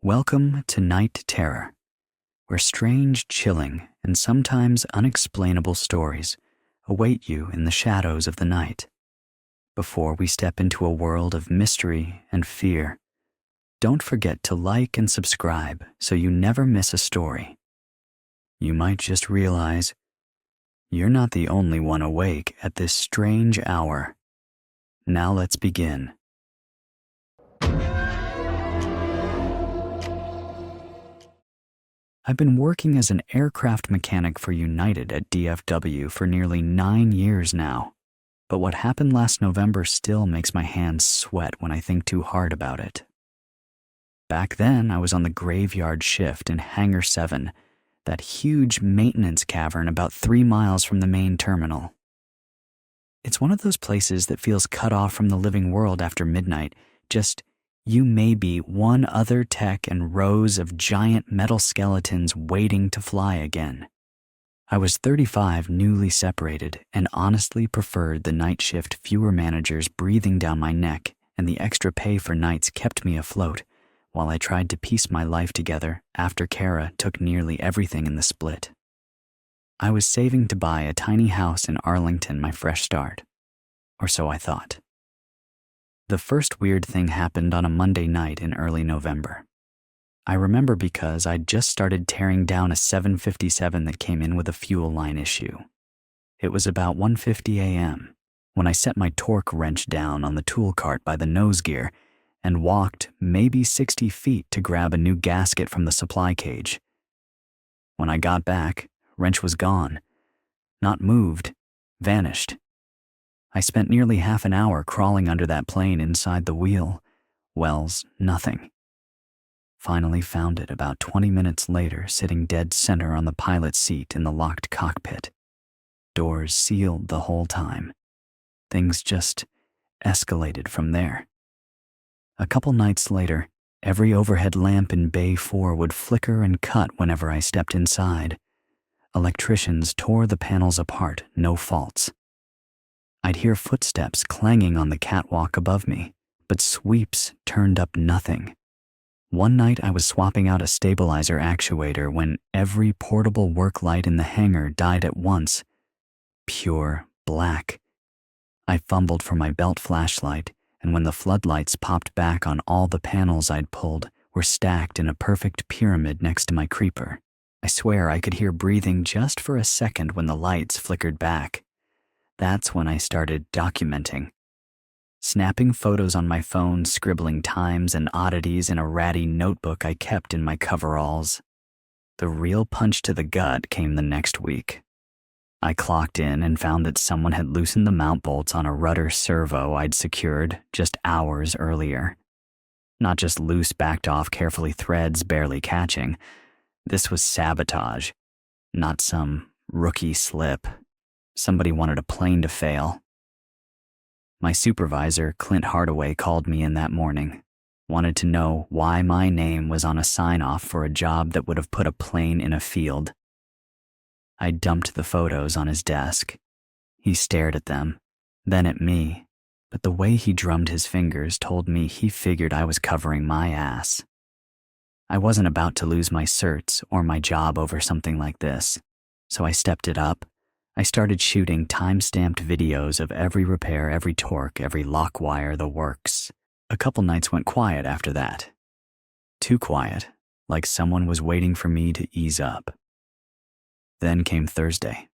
Welcome to Night Terror, where strange, chilling, and sometimes unexplainable stories await you in the shadows of the night. Before we step into a world of mystery and fear, don't forget to like and subscribe so you never miss a story. You might just realize you're not the only one awake at this strange hour. Now let's begin. I've been working as an aircraft mechanic for United at DFW for nearly 9 years now, but what happened last November still makes my hands sweat when I think too hard about it. Back then, I was on the graveyard shift in Hangar 7, that huge maintenance cavern about 3 miles from the main terminal. It's one of those places that feels cut off from the living world after midnight, just you may be one other tech and rows of giant metal skeletons waiting to fly again. I was 35, newly separated, and honestly preferred the night shift fewer managers breathing down my neck, and the extra pay for nights kept me afloat while I tried to piece my life together after Kara took nearly everything in the split. I was saving to buy a tiny house in Arlington my fresh start, or so I thought. The first weird thing happened on a Monday night in early November. I remember because I'd just started tearing down a 757 that came in with a fuel line issue. It was about 1:50 a.m. when I set my torque wrench down on the tool cart by the nose gear and walked maybe 60 feet to grab a new gasket from the supply cage. When I got back, wrench was gone. Not moved, vanished. I spent nearly half an hour crawling under that plane inside the wheel. Wells, nothing. Finally found it about 20 minutes later, sitting dead center on the pilot's seat in the locked cockpit. Doors sealed the whole time. Things just escalated from there. A couple nights later, every overhead lamp in Bay 4 would flicker and cut whenever I stepped inside. Electricians tore the panels apart, no faults. I'd hear footsteps clanging on the catwalk above me, but sweeps turned up nothing. One night I was swapping out a stabilizer actuator when every portable work light in the hangar died at once. Pure black. I fumbled for my belt flashlight, and when the floodlights popped back on all the panels I'd pulled were stacked in a perfect pyramid next to my creeper. I swear I could hear breathing just for a second when the lights flickered back. That's when I started documenting. Snapping photos on my phone, scribbling times and oddities in a ratty notebook I kept in my coveralls. The real punch to the gut came the next week. I clocked in and found that someone had loosened the mount bolts on a rudder servo I'd secured just hours earlier. Not just loose, backed off, carefully threads barely catching. This was sabotage, not some rookie slip. Somebody wanted a plane to fail. My supervisor, Clint Hardaway, called me in that morning, wanted to know why my name was on a sign-off for a job that would have put a plane in a field. I dumped the photos on his desk. He stared at them, then at me, but the way he drummed his fingers told me he figured I was covering my ass. I wasn't about to lose my certs or my job over something like this, so I stepped it up. I started shooting time-stamped videos of every repair, every torque, every lock wire, the works. A couple nights went quiet after that. Too quiet, like someone was waiting for me to ease up. Then came Thursday.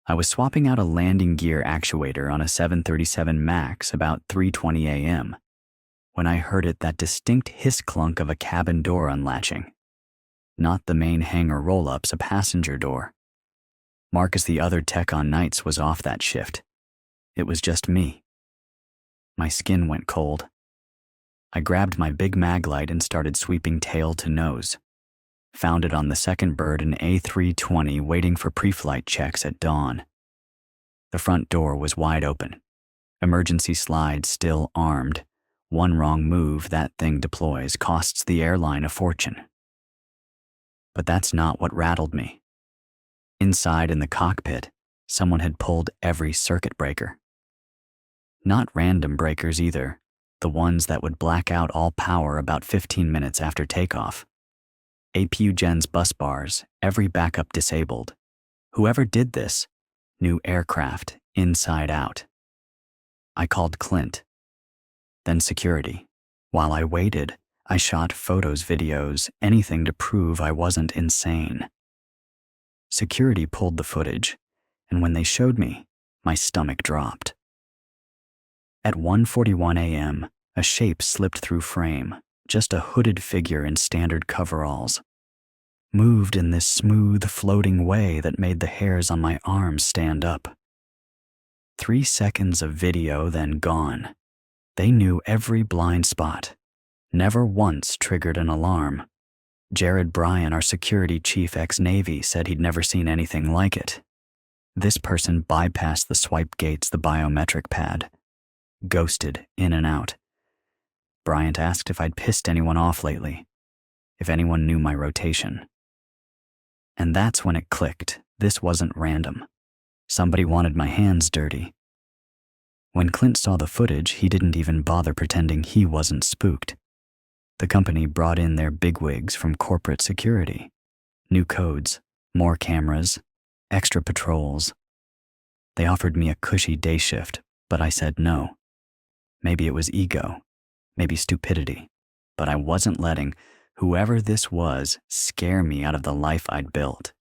I was swapping out a landing gear actuator on a 737 MAX about 3:20 a.m. when I heard that distinct hiss clunk of a cabin door unlatching. Not the main hangar roll-ups, a passenger door. Marcus, the other tech on nights, was off that shift. It was just me. My skin went cold. I grabbed my big mag light and started sweeping tail to nose. Found it on the second bird in A320 waiting for pre-flight checks at dawn. The front door was wide open. Emergency slide still armed. One wrong move, that thing deploys, costs the airline a fortune. But that's not what rattled me. Inside in the cockpit, someone had pulled every circuit breaker. Not random breakers either, the ones that would black out all power about 15 minutes after takeoff. APU-Gen's bus bars, every backup disabled. Whoever did this knew aircraft inside out. I called Clint, then security. While I waited, I shot photos, videos, anything to prove I wasn't insane. Security pulled the footage, and when they showed me, my stomach dropped. At 1:41 a.m., a shape slipped through frame, just a hooded figure in standard coveralls. Moved in this smooth, floating way that made the hairs on my arms stand up. 3 seconds of video, then gone. They knew every blind spot. Never once triggered an alarm. Jared Bryan, our security chief ex-Navy, said he'd never seen anything like it. This person bypassed the swipe gates, the biometric pad. Ghosted in and out. Bryant asked if I'd pissed anyone off lately, if anyone knew my rotation. And that's when it clicked. This wasn't random. Somebody wanted my hands dirty. When Clint saw the footage, he didn't even bother pretending he wasn't spooked. The company brought in their bigwigs from corporate security. New codes, more cameras, extra patrols. They offered me a cushy day shift, but I said no. Maybe it was ego, maybe stupidity, but I wasn't letting whoever this was scare me out of the life I'd built.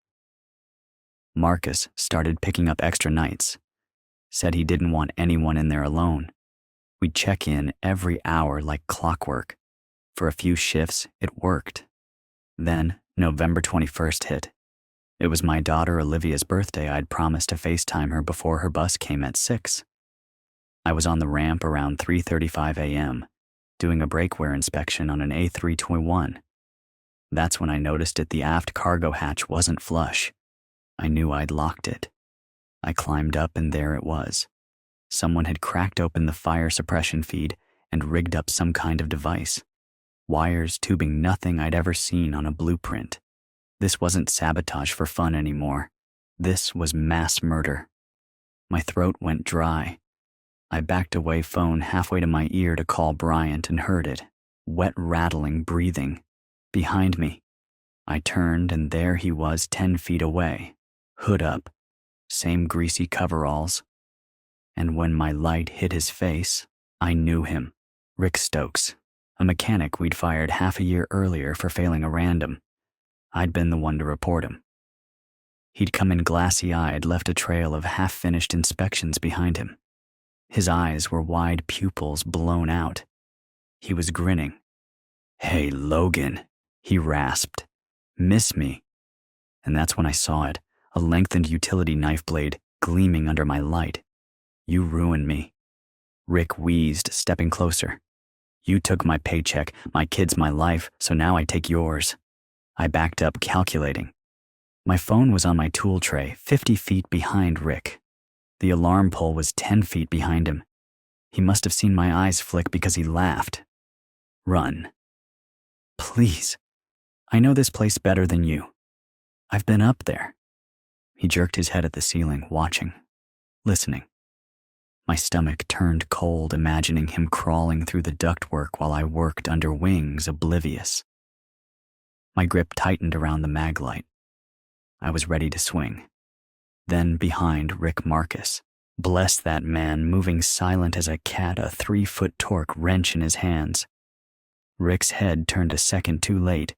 Marcus started picking up extra nights. Said he didn't want anyone in there alone. We'd check in every hour like clockwork. For a few shifts, it worked. Then, November 21st hit. It was my daughter Olivia's birthday. I'd promised to FaceTime her before her bus came at 6. I was on the ramp around 3:35 a.m., doing a breakware inspection on an A321. That's when I noticed the aft cargo hatch wasn't flush. I knew I'd locked it. I climbed up and there it was. Someone had cracked open the fire suppression feed and rigged up some kind of device. Wires, tubing, nothing I'd ever seen on a blueprint. This wasn't sabotage for fun anymore. This was mass murder. My throat went dry. I backed away, phone halfway to my ear, to call Bryant, and heard it. Wet, rattling breathing. Behind me. I turned and there he was 10 feet away. Hood up. Same greasy coveralls. And when my light hit his face, I knew him. Rick Stokes, a mechanic we'd fired half a year earlier for failing a random. I'd been the one to report him. He'd come in glassy-eyed, left a trail of half-finished inspections behind him. His eyes were wide pupils blown out. He was grinning. "Hey, Logan," he rasped. "Miss me?" And that's when I saw it, a lengthened utility knife blade gleaming under my light. "You ruined me." Rick wheezed, stepping closer. "You took my paycheck, my kids, my life, so now I take yours." I backed up, calculating. My phone was on my tool tray, 50 feet behind Rick. The alarm pole was 10 feet behind him. He must have seen my eyes flick because he laughed. "Run. Please. I know this place better than you. I've been up there." He jerked his head at the ceiling, watching, listening. My stomach turned cold, imagining him crawling through the ductwork while I worked under wings, oblivious. My grip tightened around the mag light. I was ready to swing. Then behind Rick, Marcus. Bless that man, moving silent as a cat, a 3-foot torque wrench in his hands. Rick's head turned a second too late.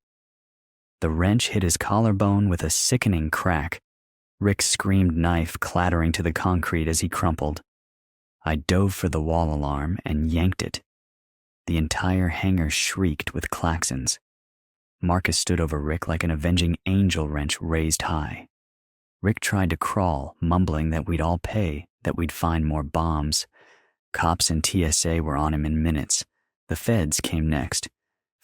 The wrench hit his collarbone with a sickening crack. Rick screamed, knife clattering to the concrete as he crumpled. I dove for the wall alarm and yanked it. The entire hangar shrieked with klaxons. Marcus stood over Rick like an avenging angel, wrench raised high. Rick tried to crawl, mumbling that we'd all pay, that we'd find more bombs. Cops and TSA were on him in minutes. The feds came next.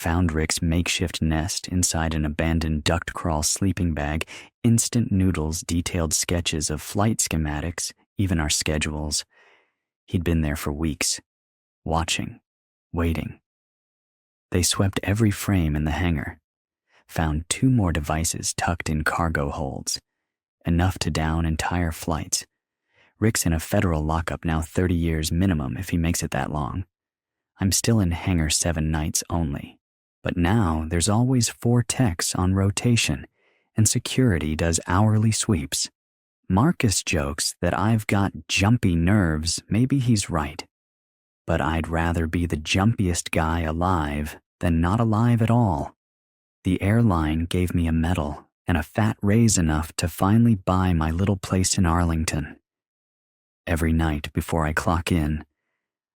Found Rick's makeshift nest inside an abandoned duct crawl sleeping bag, instant noodles, detailed sketches of flight schematics, even our schedules. He'd been there for weeks, watching, waiting. They swept every frame in the hangar. Found 2 more devices tucked in cargo holds. Enough to down entire flights. Rick's in a federal lockup now, 30 years minimum if he makes it that long. I'm still in Hangar 7 nights only, but now there's always 4 techs on rotation, and security does hourly sweeps. Marcus jokes that I've got jumpy nerves. Maybe he's right. But I'd rather be the jumpiest guy alive than not alive at all. The airline gave me a medal and a fat raise enough to finally buy my little place in Arlington. Every night before I clock in,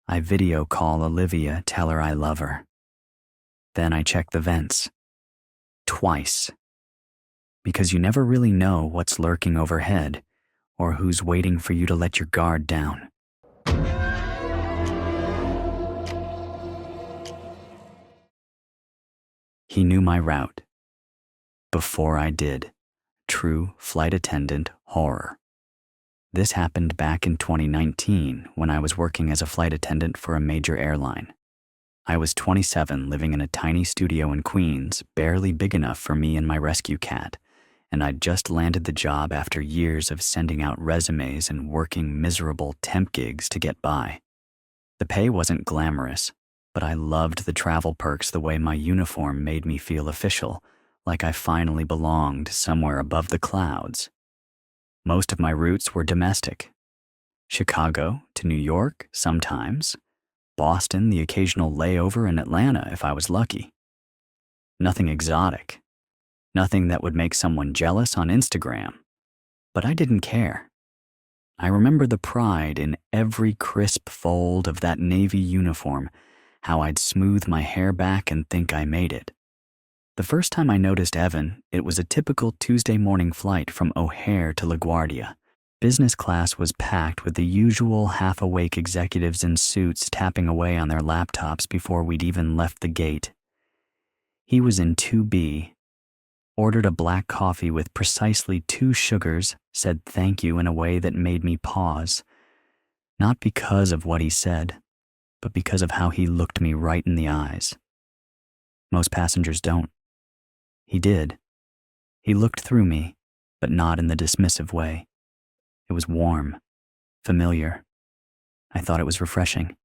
I video call Olivia, tell her I love her. Then I check the vents. Twice. Because you never really know what's lurking overhead or who's waiting for you to let your guard down. He knew my route. Before I did. True flight attendant horror. This happened back in 2019 when I was working as a flight attendant for a major airline. I was 27, living in a tiny studio in Queens, barely big enough for me and my rescue cat, and I'd just landed the job after years of sending out resumes and working miserable temp gigs to get by. The pay wasn't glamorous, but I loved the travel perks the way my uniform made me feel official, like I finally belonged somewhere above the clouds. Most of my routes were domestic. Chicago to New York sometimes, Boston, the occasional layover in Atlanta if I was lucky. Nothing exotic. Nothing that would make someone jealous on Instagram. But I didn't care. I remember the pride in every crisp fold of that Navy uniform, how I'd smooth my hair back and think I made it. The first time I noticed Evan, it was a typical Tuesday morning flight from O'Hare to LaGuardia. Business class was packed with the usual half-awake executives in suits tapping away on their laptops before we'd even left the gate. He was in 2B, ordered a black coffee with precisely 2 sugars, said thank you in a way that made me pause. Not because of what he said, but because of how he looked me right in the eyes. Most passengers don't. He did. He looked through me, but not in the dismissive way. It was warm, familiar. I thought it was refreshing.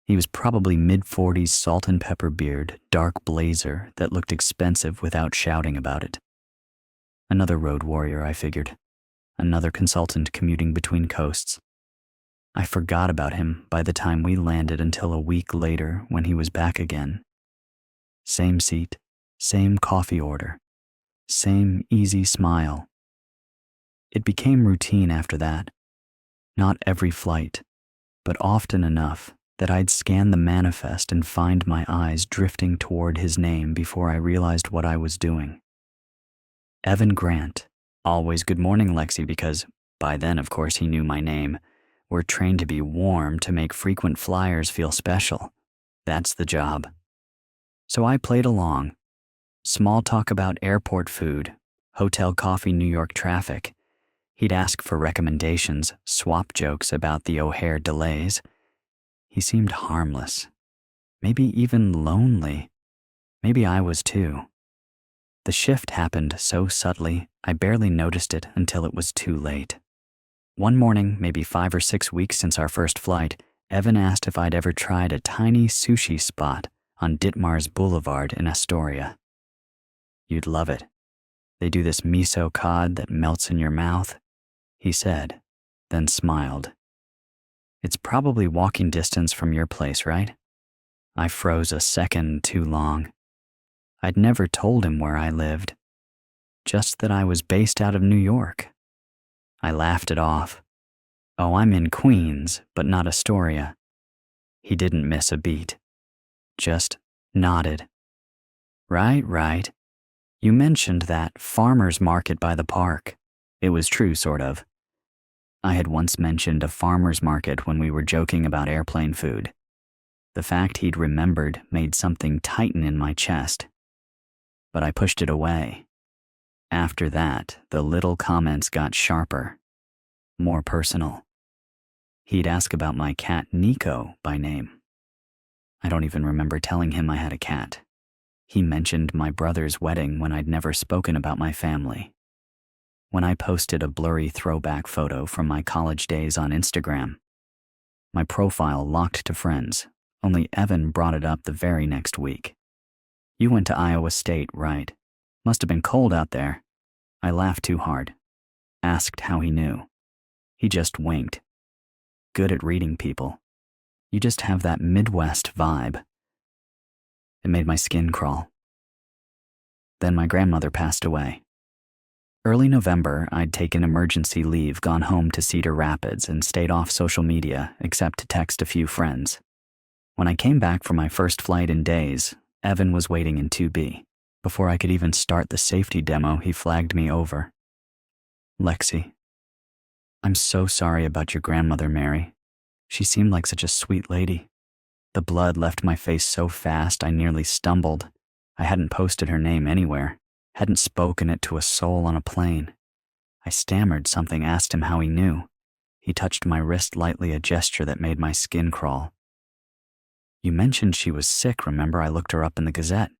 He was probably mid-40s salt and pepper beard, dark blazer that looked expensive without shouting about it. Another road warrior, I figured. Another consultant commuting between coasts. I forgot about him by the time we landed until a week later when he was back again. Same seat, same coffee order, same easy smile. It became routine after that. Not every flight, but often enough that I'd scan the manifest and find my eyes drifting toward his name before I realized what I was doing. Evan Grant, always good morning Lexi because, by then of course he knew my name. We're trained to be warm to make frequent flyers feel special. That's the job. So I played along. Small talk about airport food, hotel coffee, New York traffic. He'd ask for recommendations, swap jokes about the O'Hare delays. He seemed harmless. Maybe even lonely. Maybe I was too. The shift happened so subtly, I barely noticed it until it was too late. One morning, maybe 5 or 6 weeks since our first flight, Evan asked if I'd ever tried a tiny sushi spot on Ditmars Boulevard in Astoria. You'd love it. They do this miso cod that melts in your mouth, he said, then smiled. It's probably walking distance from your place, right? I froze a second too long. I'd never told him where I lived, just that I was based out of New York. I laughed it off. Oh, I'm in Queens, but not Astoria. He didn't miss a beat. Just nodded. Right. You mentioned that farmer's market by the park. It was true, sort of. I had once mentioned a farmer's market when we were joking about airplane food. The fact he'd remembered made something tighten in my chest. But I pushed it away. After that, the little comments got sharper, more personal. He'd ask about my cat Nico by name. I don't even remember telling him I had a cat. He mentioned my brother's wedding when I'd never spoken about my family. When I posted a blurry throwback photo from my college days on Instagram, my profile locked to friends, only Evan brought it up the very next week. "You went to Iowa State, right? Must have been cold out there." I laughed too hard. Asked how he knew. He just winked. "Good at reading people. You just have that Midwest vibe." It made my skin crawl. Then my grandmother passed away. Early November, I'd taken emergency leave, gone home to Cedar Rapids, and stayed off social media except to text a few friends. When I came back for my first flight in days, Evan was waiting in 2B. Before I could even start the safety demo, he flagged me over. "Lexi, I'm so sorry about your grandmother, Mary. She seemed like such a sweet lady." The blood left my face so fast I nearly stumbled. I hadn't posted her name anywhere, hadn't spoken it to a soul on a plane. I stammered something, asked him how he knew. He touched my wrist lightly, a gesture that made my skin crawl. "You mentioned she was sick, remember? I looked her up in the Gazette.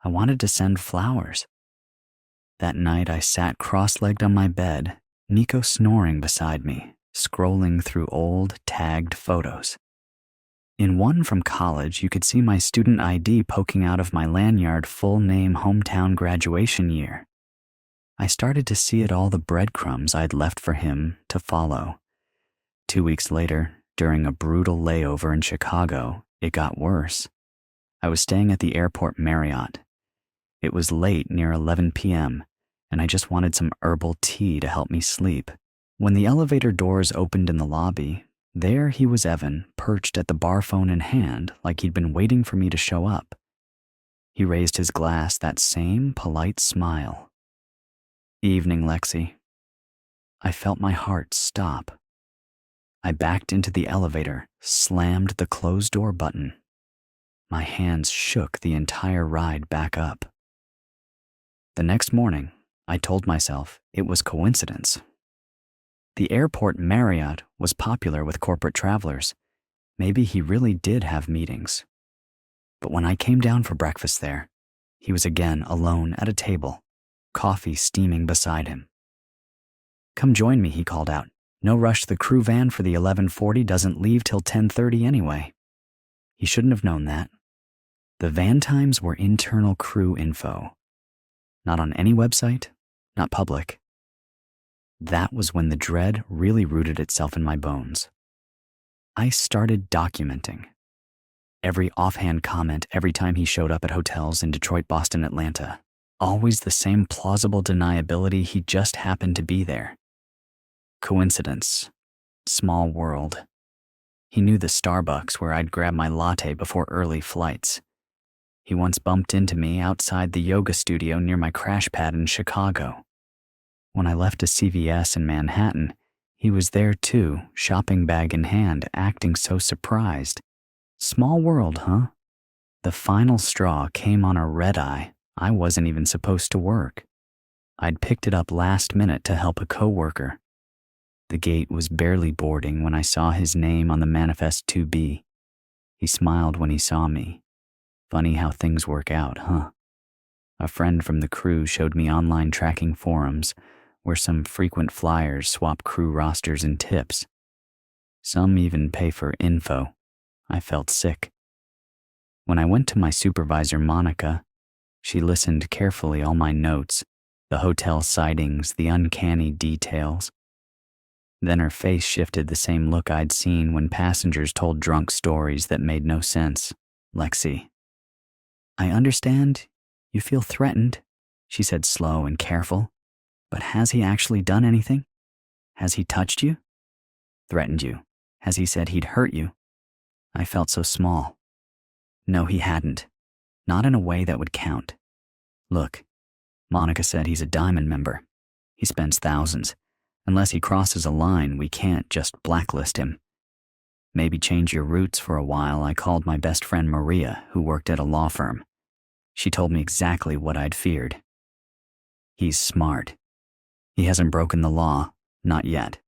I wanted to send flowers." That night I sat cross-legged on my bed, Nico snoring beside me, scrolling through old, tagged photos. In one from college, you could see my student ID poking out of my lanyard, full name, hometown, graduation year. I started to see it all, the breadcrumbs I'd left for him to follow. 2 weeks later, during a brutal layover in Chicago, it got worse. I was staying at the airport Marriott. It was late, near 11 p.m., and I just wanted some herbal tea to help me sleep. When the elevator doors opened in the lobby, there he was, Evan, perched at the bar phone in hand, like he'd been waiting for me to show up. He raised his glass, that same polite smile. "Evening, Lexi." I felt my heart stop. I backed into the elevator, slammed the closed door button. My hands shook the entire ride back up. The next morning, I told myself it was coincidence. The airport Marriott was popular with corporate travelers. Maybe he really did have meetings. But when I came down for breakfast there, he was again alone at a table, coffee steaming beside him. "Come join me," he called out. "No rush, the crew van for the 1140 doesn't leave till 10:30 anyway." He shouldn't have known that. The van times were internal crew info. Not on any website, not public. That was when the dread really rooted itself in my bones. I started documenting. Every offhand comment, every time he showed up at hotels in Detroit, Boston, Atlanta. Always the same plausible deniability, he just happened to be there. Coincidence. Small world. He knew the Starbucks where I'd grab my latte before early flights. He once bumped into me outside the yoga studio near my crash pad in Chicago. When I left a CVS in Manhattan, he was there too, shopping bag in hand, acting so surprised. Small world, huh? The final straw came on a red-eye. I wasn't even supposed to work. I'd picked it up last minute to help a coworker. The gate was barely boarding when I saw his name on the manifest 2B. He smiled when he saw me. Funny how things work out, huh? A friend from the crew showed me online tracking forums where some frequent flyers swap crew rosters and tips. Some even pay for info. I felt sick. When I went to my supervisor, Monica, she listened carefully, all my notes, the hotel sightings, the uncanny details. Then her face shifted, the same look I'd seen when passengers told drunk stories that made no sense. "Lexi, I understand you feel threatened," she said, slow and careful. "But has he actually done anything? Has he touched you? Threatened you? Has he said he'd hurt you?" I felt so small. No, he hadn't. Not in a way that would count. "Look," Monica said, "he's a Diamond member. He spends thousands. Unless he crosses a line, we can't just blacklist him. Maybe change your routes for a while." I called my best friend Maria, who worked at a law firm. She told me exactly what I'd feared. He's smart. He hasn't broken the law, not yet.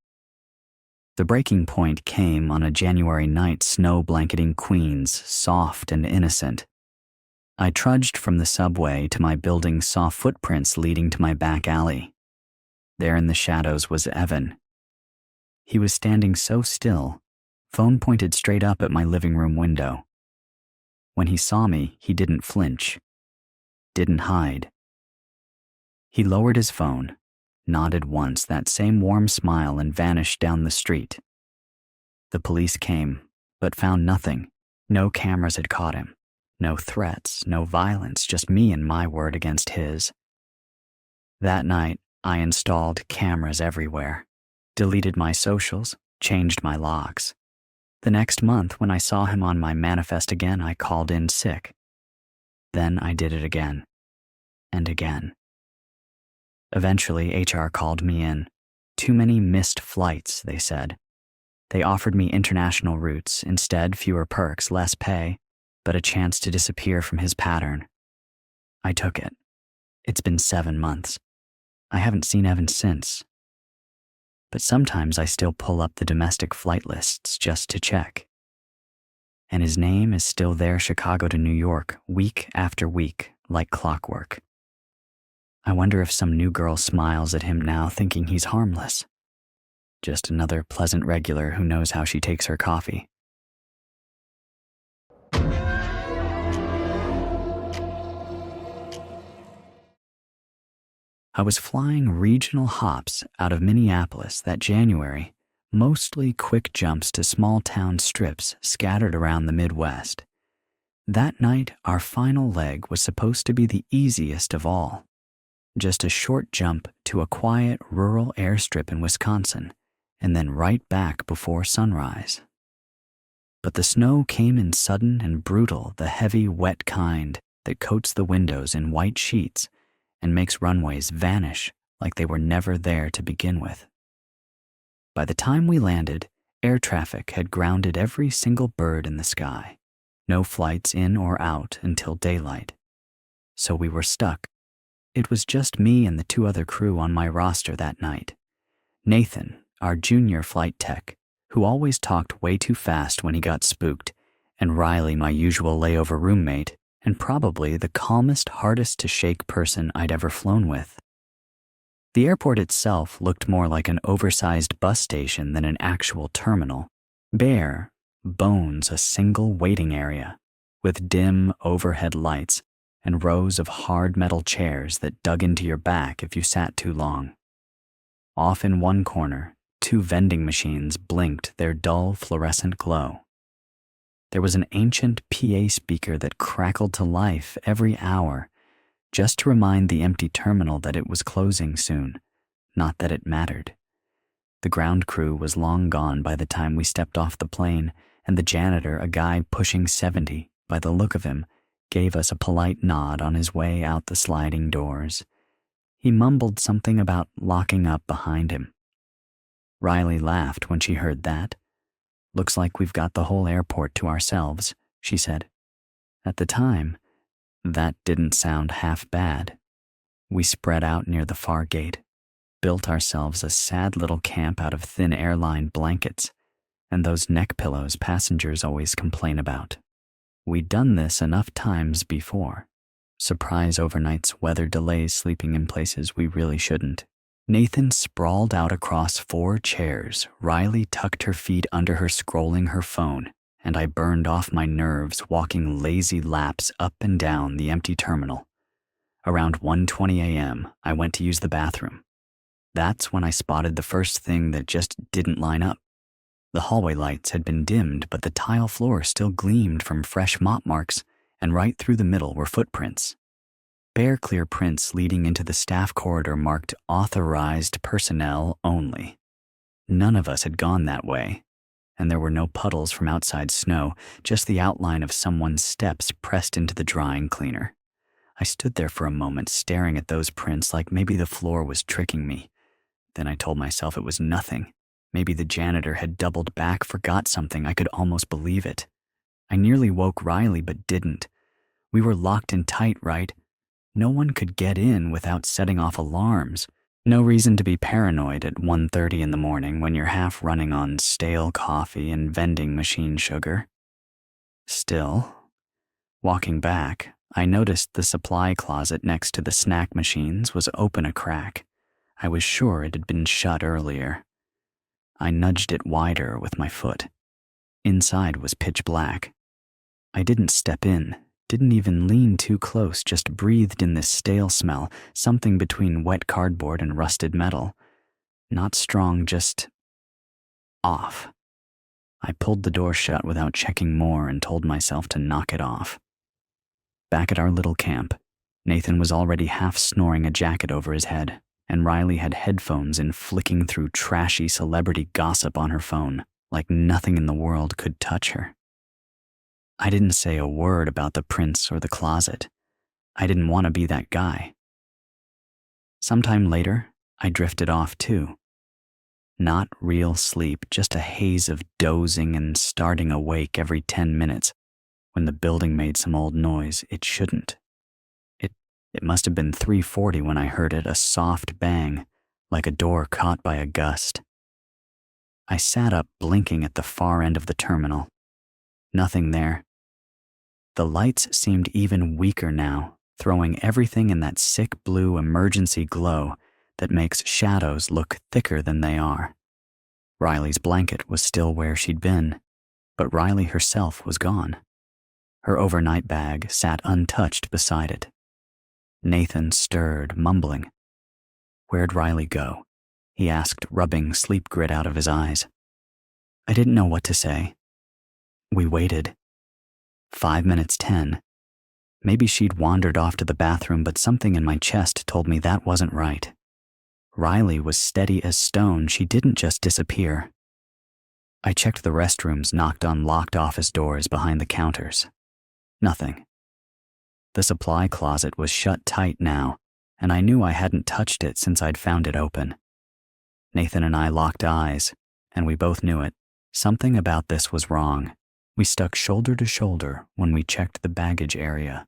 The breaking point came on a January night, snow blanketing Queens, soft and innocent. I trudged from the subway to my building, saw footprints leading to my back alley. There in the shadows was Evan. He was standing so still, phone pointed straight up at my living room window. When he saw me, he didn't flinch, didn't hide. He lowered his phone, nodded once, that same warm smile, and vanished down the street. The police came, but found nothing. No cameras had caught him. No threats, no violence, just me and my word against his. That night, I installed cameras everywhere, deleted my socials, changed my locks. The next month, when I saw him on my manifest again, I called in sick. Then I did it again, and again. Eventually, HR called me in. Too many missed flights, they said. They offered me international routes, instead fewer perks, less pay, but a chance to disappear from his pattern. I took it. It's been 7 months. I haven't seen Evan since. But sometimes I still pull up the domestic flight lists just to check. And his name is still there, Chicago to New York, week after week, like clockwork. I wonder if some new girl smiles at him now thinking he's harmless. Just another pleasant regular who knows how she takes her coffee. I was flying regional hops out of Minneapolis that January, mostly quick jumps to small town strips scattered around the Midwest. That night, our final leg was supposed to be the easiest of all. Just a short jump to a quiet rural airstrip in Wisconsin, and then right back before sunrise. But the snow came in sudden and brutal, the heavy, wet kind that coats the windows in white sheets and makes runways vanish like they were never there to begin with. By the time we landed, air traffic had grounded every single bird in the sky. No flights in or out until daylight. So we were stuck. It was just me and the 2 other crew on my roster that night. Nathan, our junior flight tech, who always talked way too fast when he got spooked, and Riley, my usual layover roommate, and probably the calmest, hardest to shake person I'd ever flown with. The airport itself looked more like an oversized bus station than an actual terminal. Bare, bones, a single waiting area, with dim overhead lights and rows of hard metal chairs that dug into your back if you sat too long. Off in one corner, 2 vending machines blinked their dull fluorescent glow. There was an ancient PA speaker that crackled to life every hour, just to remind the empty terminal that it was closing soon, not that it mattered. The ground crew was long gone by the time we stepped off the plane, and the janitor, a guy pushing 70, by the look of him, gave us a polite nod on his way out the sliding doors. He mumbled something about locking up behind him. Riley laughed when she heard that. "Looks like we've got the whole airport to ourselves," she said. At the time, that didn't sound half bad. We spread out near the far gate, built ourselves a sad little camp out of thin airline blankets and those neck pillows passengers always complain about. We'd done this enough times before. Surprise overnights, weather delays, sleeping in places we really shouldn't. Nathan sprawled out across 4 chairs. Riley tucked her feet under her, scrolling her phone, and I burned off my nerves walking lazy laps up and down the empty terminal. Around 1:20 a.m., I went to use the bathroom. That's when I spotted the first thing that just didn't line up. The hallway lights had been dimmed, but the tile floor still gleamed from fresh mop marks, and right through the middle were footprints. Bare clear prints leading into the staff corridor marked authorized personnel only. None of us had gone that way, and there were no puddles from outside snow, just the outline of someone's steps pressed into the drying cleaner. I stood there for a moment staring at those prints like maybe the floor was tricking me. Then I told myself it was nothing. Maybe the janitor had doubled back, forgot something. I could almost believe it. I nearly woke Riley but didn't. We were locked in tight, right? No one could get in without setting off alarms. No reason to be paranoid at 1:30 in the morning when you're half running on stale coffee and vending machine sugar. Still, walking back, I noticed the supply closet next to the snack machines was open a crack. I was sure it had been shut earlier. I nudged it wider with my foot. Inside was pitch black. I didn't step in, didn't even lean too close, just breathed in this stale smell, something between wet cardboard and rusted metal. Not strong, just off. I pulled the door shut without checking more and told myself to knock it off. Back at our little camp, Nathan was already half snoring a jacket over his head, and Riley had headphones in flicking through trashy celebrity gossip on her phone, like nothing in the world could touch her. I didn't say a word about the prince or the closet. I didn't want to be that guy. Sometime later, I drifted off too. Not real sleep, just a haze of dozing and starting awake every 10 minutes when the building made some old noise it shouldn't. It must have been 3:40 when I heard it, a soft bang, like a door caught by a gust. I sat up, blinking at the far end of the terminal. Nothing there. The lights seemed even weaker now, throwing everything in that sick blue emergency glow that makes shadows look thicker than they are. Riley's blanket was still where she'd been, but Riley herself was gone. Her overnight bag sat untouched beside it. Nathan stirred, mumbling. "Where'd Riley go?" he asked, rubbing sleep grit out of his eyes. I didn't know what to say. We waited. 5 minutes 10. Maybe she'd wandered off to the bathroom, but something in my chest told me that wasn't right. Riley was steady as stone. She didn't just disappear. I checked the restrooms, knocked on locked office doors behind the counters. Nothing. The supply closet was shut tight now, and I knew I hadn't touched it since I'd found it open. Nathan and I locked eyes, and we both knew it. Something about this was wrong. We stuck shoulder to shoulder when we checked the baggage area.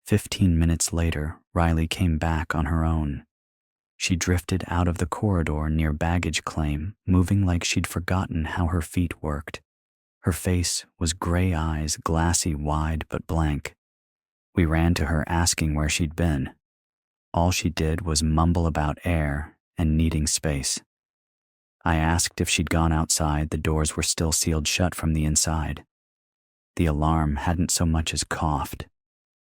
15 minutes later, Riley came back on her own. She drifted out of the corridor near baggage claim, moving like she'd forgotten how her feet worked. Her face was gray eyes, glassy wide but blank. We ran to her asking where she'd been. All she did was mumble about air and needing space. I asked if she'd gone outside. The doors were still sealed shut from the inside. The alarm hadn't so much as coughed.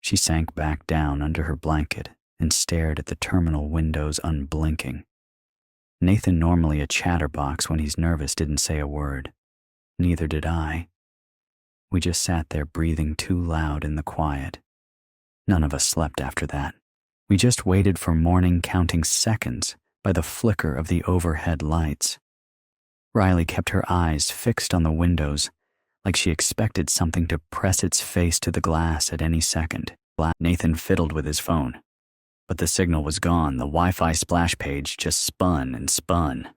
She sank back down under her blanket and stared at the terminal windows unblinking. Nathan, normally a chatterbox when he's nervous, didn't say a word. Neither did I. We just sat there breathing too loud in the quiet. None of us slept after that. We just waited for morning, counting seconds by the flicker of the overhead lights. Riley kept her eyes fixed on the windows, like she expected something to press its face to the glass at any second. Nathan fiddled with his phone, but the signal was gone. The Wi-Fi splash page just spun and spun.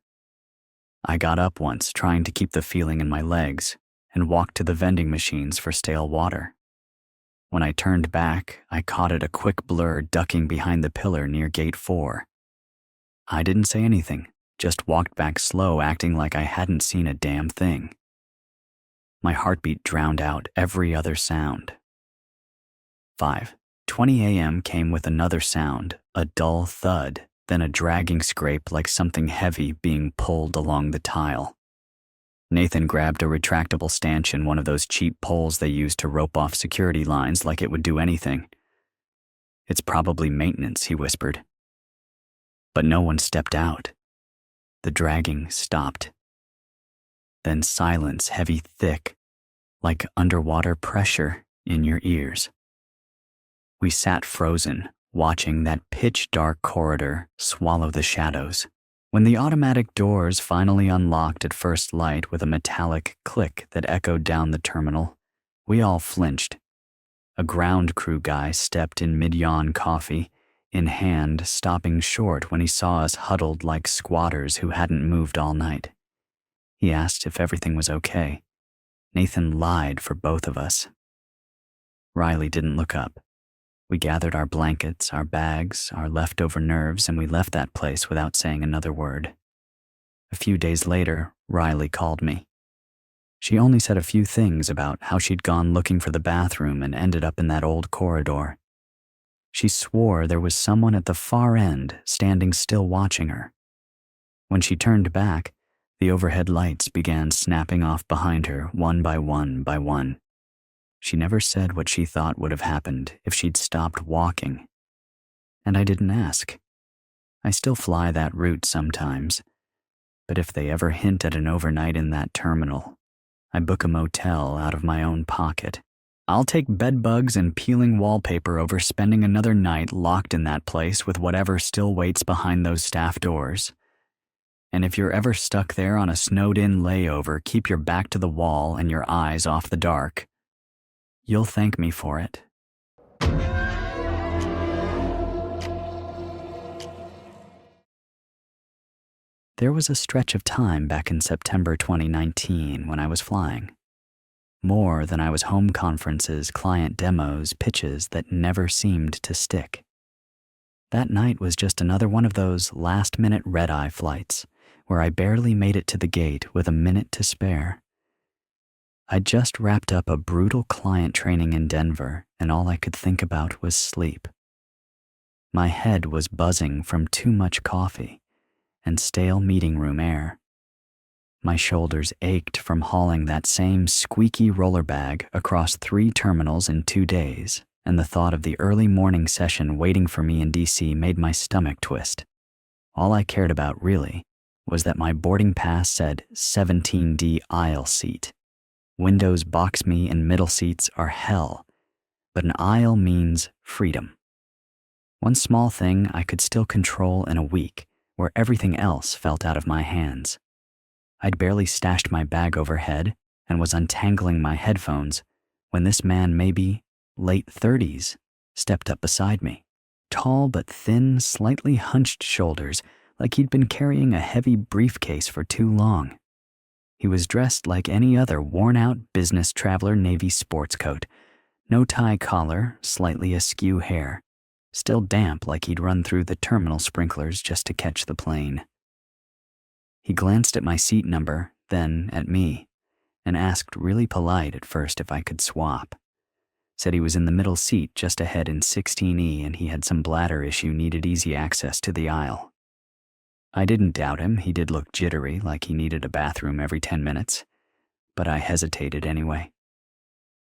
I got up once, trying to keep the feeling in my legs, and walked to the vending machines for stale water. When I turned back, I caught it a quick blur ducking behind the pillar near gate 4. I didn't say anything, just walked back slow, acting like I hadn't seen a damn thing. My heartbeat drowned out every other sound. 5:20 a.m. came with another sound, a dull thud, then a dragging scrape like something heavy being pulled along the tile. Nathan grabbed a retractable stanchion, one of those cheap poles they use to rope off security lines, like it would do anything. "It's probably maintenance," he whispered. But no one stepped out. The dragging stopped. Then silence, heavy, thick, like underwater pressure in your ears. We sat frozen, watching that pitch-dark corridor swallow the shadows. When the automatic doors finally unlocked at first light with a metallic click that echoed down the terminal, we all flinched. A ground crew guy stepped in mid-yawn, coffee in hand, stopping short when he saw us huddled like squatters who hadn't moved all night. He asked if everything was okay. Nathan lied for both of us. Riley didn't look up. We gathered our blankets, our bags, our leftover nerves, and we left that place without saying another word. A few days later, Riley called me. She only said a few things about how she'd gone looking for the bathroom and ended up in that old corridor. She swore there was someone at the far end standing still watching her. When she turned back, the overhead lights began snapping off behind her, one by one by one. She never said what she thought would have happened if she'd stopped walking. And I didn't ask. I still fly that route sometimes, but if they ever hint at an overnight in that terminal, I book a motel out of my own pocket. I'll take bed bugs and peeling wallpaper over spending another night locked in that place with whatever still waits behind those staff doors. And if you're ever stuck there on a snowed-in layover, keep your back to the wall and your eyes off the dark. You'll thank me for it. There was a stretch of time back in September 2019 when I was flying. More than I was home conferences, client demos, pitches that never seemed to stick. That night was just another one of those last-minute red-eye flights where I barely made it to the gate with a minute to spare. I'd just wrapped up a brutal client training in Denver, and all I could think about was sleep. My head was buzzing from too much coffee and stale meeting room air. My shoulders ached from hauling that same squeaky roller bag across 3 terminals in 2 days, and the thought of the early morning session waiting for me in DC made my stomach twist. All I cared about, really, was that my boarding pass said 17D aisle seat. Windows box me and middle seats are hell, but an aisle means freedom. One small thing I could still control in a week, where everything else felt out of my hands. I'd barely stashed my bag overhead and was untangling my headphones when this man, maybe late 30s, stepped up beside me. Tall but thin, slightly hunched shoulders, like he'd been carrying a heavy briefcase for too long. He was dressed like any other worn-out business traveler Navy sports coat. No tie collar, slightly askew hair, still damp like he'd run through the terminal sprinklers just to catch the plane. He glanced at my seat number, then at me, and asked really polite at first if I could swap. Said he was in the middle seat just ahead in 16E and he had some bladder issue, needed easy access to the aisle. I didn't doubt him. He did look jittery, like he needed a bathroom every 10 minutes, but I hesitated anyway.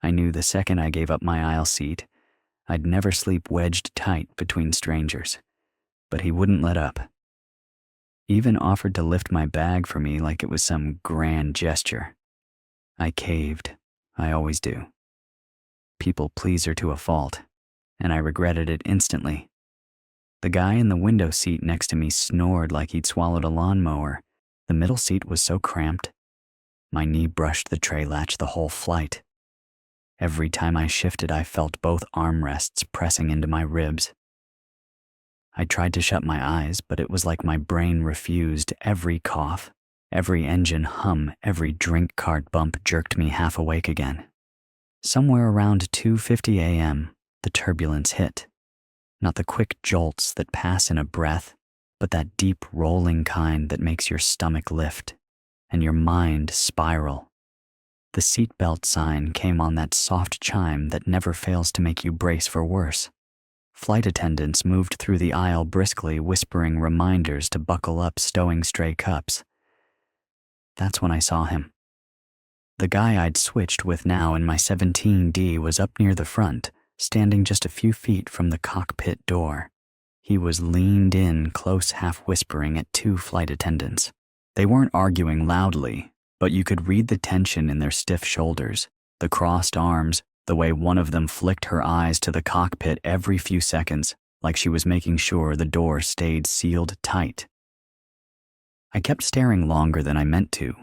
I knew the second I gave up my aisle seat, I'd never sleep wedged tight between strangers, but he wouldn't let up. Even offered to lift my bag for me like it was some grand gesture. I caved. I always do. People pleaser to a fault, and I regretted it instantly. The guy in the window seat next to me snored like he'd swallowed a lawnmower. The middle seat was so cramped. My knee brushed the tray latch the whole flight. Every time I shifted, I felt both armrests pressing into my ribs. I tried to shut my eyes, but it was like my brain refused. Every cough, every engine hum, every drink cart bump jerked me half awake again. Somewhere around 2:50 a.m., the turbulence hit. Not the quick jolts that pass in a breath, but that deep rolling kind that makes your stomach lift and your mind spiral. The seatbelt sign came on that soft chime that never fails to make you brace for worse. Flight attendants moved through the aisle briskly, whispering reminders to buckle up, stowing stray cups. That's when I saw him. The guy I'd switched with now in my 17D was up near the front, standing just a few feet from the cockpit door. He was leaned in close, half whispering at 2 flight attendants. They weren't arguing loudly, but you could read the tension in their stiff shoulders, the crossed arms, the way one of them flicked her eyes to the cockpit every few seconds, like she was making sure the door stayed sealed tight. I kept staring longer than I meant to,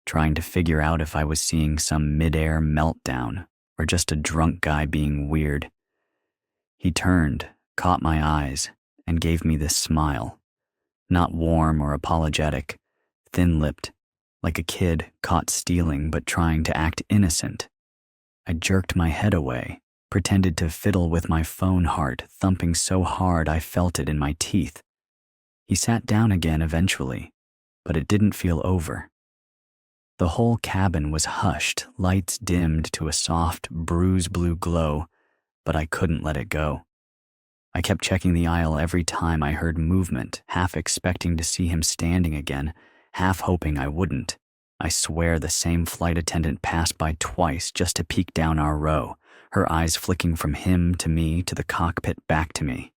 trying to figure out if I was seeing some mid-air meltdown or just a drunk guy being weird. He turned, caught my eyes, and gave me this smile. Not warm or apologetic, thin-lipped, like a kid caught stealing but trying to act innocent. I jerked my head away, pretended to fiddle with my phone, heart thumping so hard I felt it in my teeth. He sat down again eventually, but it didn't feel over. The whole cabin was hushed, lights dimmed to a soft, bruise-blue glow, but I couldn't let it go. I kept checking the aisle every time I heard movement, half expecting to see him standing again, half hoping I wouldn't. I swear the same flight attendant passed by twice just to peek down our row, her eyes flicking from him to me to the cockpit back to me.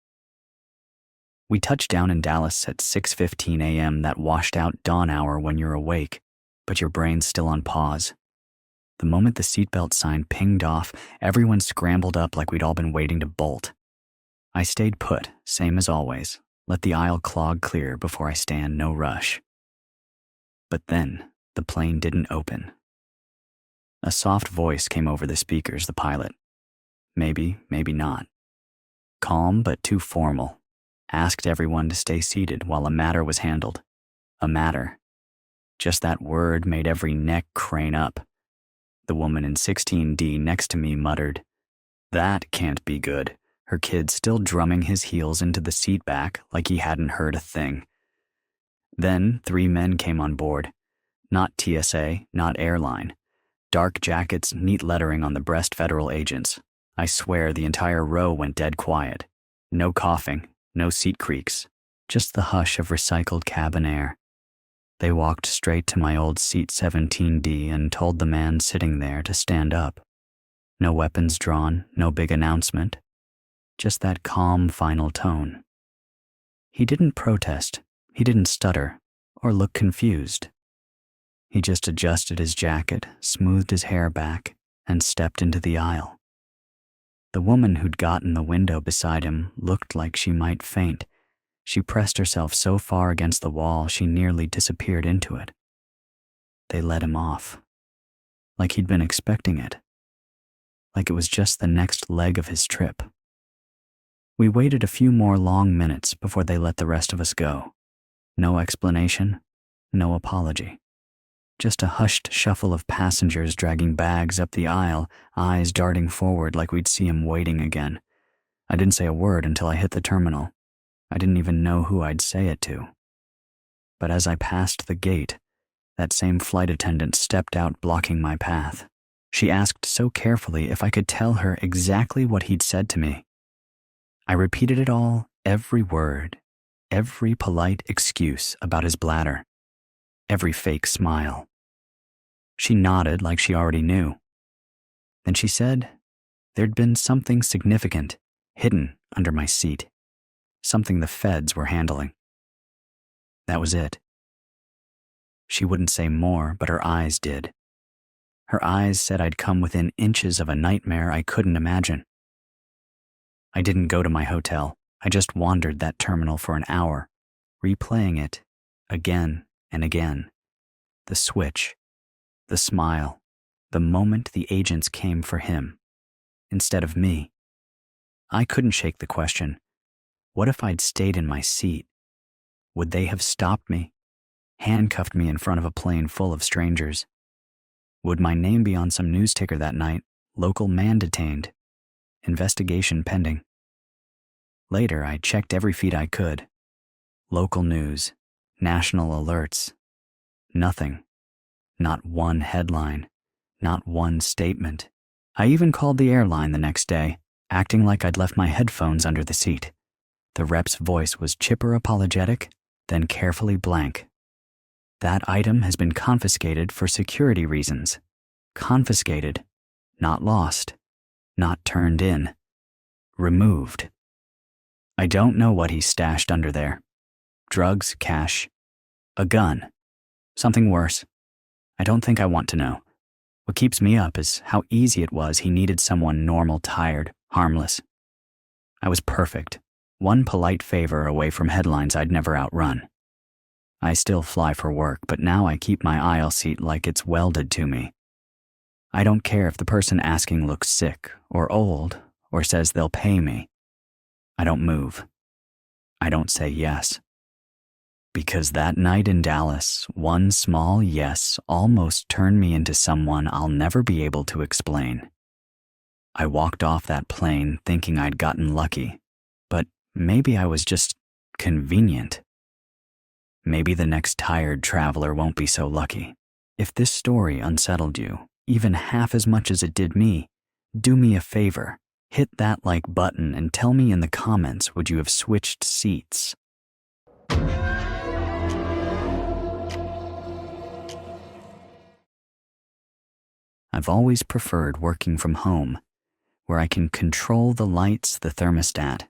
We touched down in Dallas at 6:15 a.m., that washed out dawn hour when you're awake, but your brain's still on pause. The moment the seatbelt sign pinged off, everyone scrambled up like we'd all been waiting to bolt. I stayed put, same as always, let the aisle clog clear before I stand, no rush. But then, the plane didn't open. A soft voice came over the speakers, the pilot. Maybe, maybe not. Calm but too formal. Asked everyone to stay seated while a matter was handled. A matter. Just that word made every neck crane up. The woman in 16D next to me muttered, "That can't be good," her kid still drumming his heels into the seat back like he hadn't heard a thing. Then 3 men came on board. Not TSA, not airline. Dark jackets, neat lettering on the breast, federal agents. I swear the entire row went dead quiet. No coughing, no seat creaks, just the hush of recycled cabin air. They walked straight to my old seat 17D and told the man sitting there to stand up. No weapons drawn, no big announcement. Just that calm final tone. He didn't protest, he didn't stutter, or look confused. He just adjusted his jacket, smoothed his hair back, and stepped into the aisle. The woman who'd got in the window beside him looked like she might faint. She pressed herself so far against the wall she nearly disappeared into it. They let him off. Like he'd been expecting it. Like it was just the next leg of his trip. We waited a few more long minutes before they let the rest of us go. No explanation, no apology. Just a hushed shuffle of passengers dragging bags up the aisle, eyes darting forward like we'd see him waiting again. I didn't say a word until I hit the terminal. I didn't even know who I'd say it to. But as I passed the gate, that same flight attendant stepped out, blocking my path. She asked so carefully if I could tell her exactly what he'd said to me. I repeated it all, every word, every polite excuse about his bladder, every fake smile. She nodded like she already knew. Then she said there'd been something significant hidden under my seat, something the feds were handling. That was it. She wouldn't say more, but her eyes did. Her eyes said I'd come within inches of a nightmare I couldn't imagine. I didn't go to my hotel. I just wandered that terminal for an hour, replaying it again and again. The switch, the smile, the moment the agents came for him, instead of me. I couldn't shake the question. What if I'd stayed in my seat? Would they have stopped me, handcuffed me in front of a plane full of strangers? Would my name be on some news ticker that night? Local man detained. Investigation pending. Later, I checked every feed I could. Local news, national alerts. Nothing. Not one headline. Not one statement. I even called the airline the next day, acting like I'd left my headphones under the seat. The rep's voice was chipper apologetic, then carefully blank. That item has been confiscated for security reasons. Confiscated, not lost, not turned in. Removed. I don't know what he stashed under there. Drugs, cash, a gun, something worse. I don't think I want to know. What keeps me up is how easy it was he needed someone normal, tired, harmless. I was perfect, one polite favor away from headlines I'd never outrun. I still fly for work, but now I keep my aisle seat like it's welded to me. I don't care if the person asking looks sick or old or says they'll pay me. I don't move. I don't say yes. Because that night in Dallas, one small yes almost turned me into someone I'll never be able to explain. I walked off that plane thinking I'd gotten lucky, but maybe I was just convenient. Maybe the next tired traveler won't be so lucky. If this story unsettled you, even half as much as it did me, do me a favor. Hit that like button and tell me in the comments, would you have switched seats? I've always preferred working from home, where I can control the lights, the thermostat,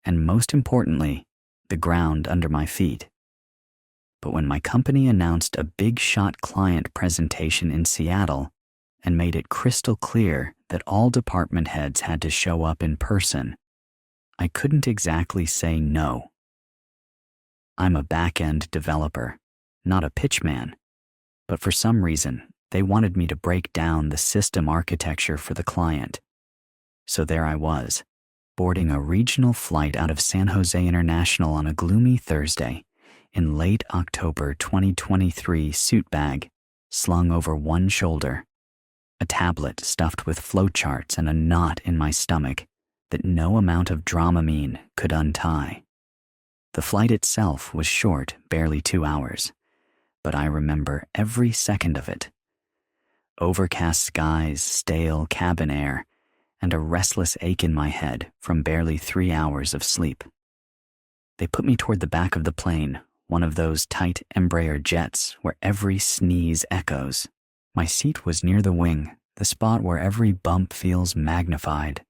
and most importantly, the ground under my feet. But when my company announced a big shot client presentation in Seattle and made it crystal clear that all department heads had to show up in person, I couldn't exactly say no. I'm a back-end developer, not a pitchman, but for some reason, they wanted me to break down the system architecture for the client. So there I was, boarding a regional flight out of San Jose International on a gloomy Thursday in late October 2023, suit bag slung over one shoulder, a tablet stuffed with flowcharts and a knot in my stomach that no amount of Dramamine could untie. The flight itself was short, barely 2 hours, but I remember every second of it. Overcast skies, stale cabin air, and a restless ache in my head from barely 3 hours of sleep. They put me toward the back of the plane, one of those tight Embraer jets where every sneeze echoes. My seat was near the wing, the spot where every bump feels magnified.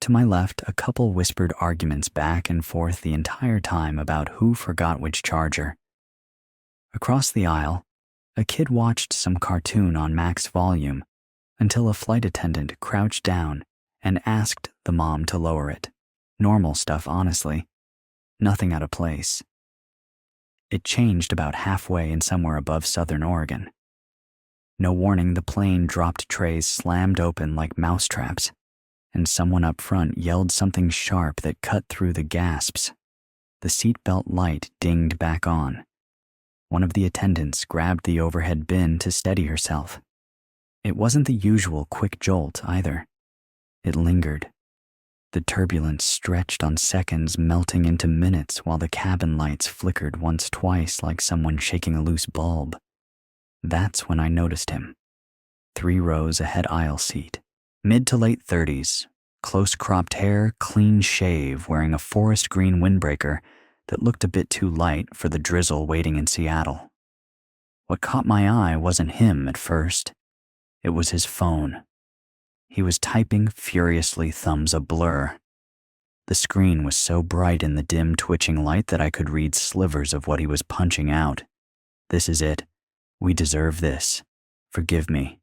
To my left, a couple whispered arguments back and forth the entire time about who forgot which charger. Across the aisle, a kid watched some cartoon on max volume until a flight attendant crouched down and asked the mom to lower it. Normal stuff, honestly. Nothing out of place. It changed about halfway in somewhere above Southern Oregon. No warning, the plane dropped trays slammed open like mousetraps, and someone up front yelled something sharp that cut through the gasps. The seatbelt light dinged back on. One of the attendants grabbed the overhead bin to steady herself. It wasn't the usual quick jolt either. It lingered. The turbulence stretched on seconds, melting into minutes while the cabin lights flickered once, twice like someone shaking a loose bulb. That's when I noticed him. 3 rows ahead aisle seat. Mid to late 30s, close-cropped hair, clean shave, wearing a forest green windbreaker that looked a bit too light for the drizzle waiting in Seattle. What caught my eye wasn't him at first. It was his phone. He was typing furiously, thumbs a blur. The screen was so bright in the dim twitching light that I could read slivers of what he was punching out. This is it. We deserve this. Forgive me.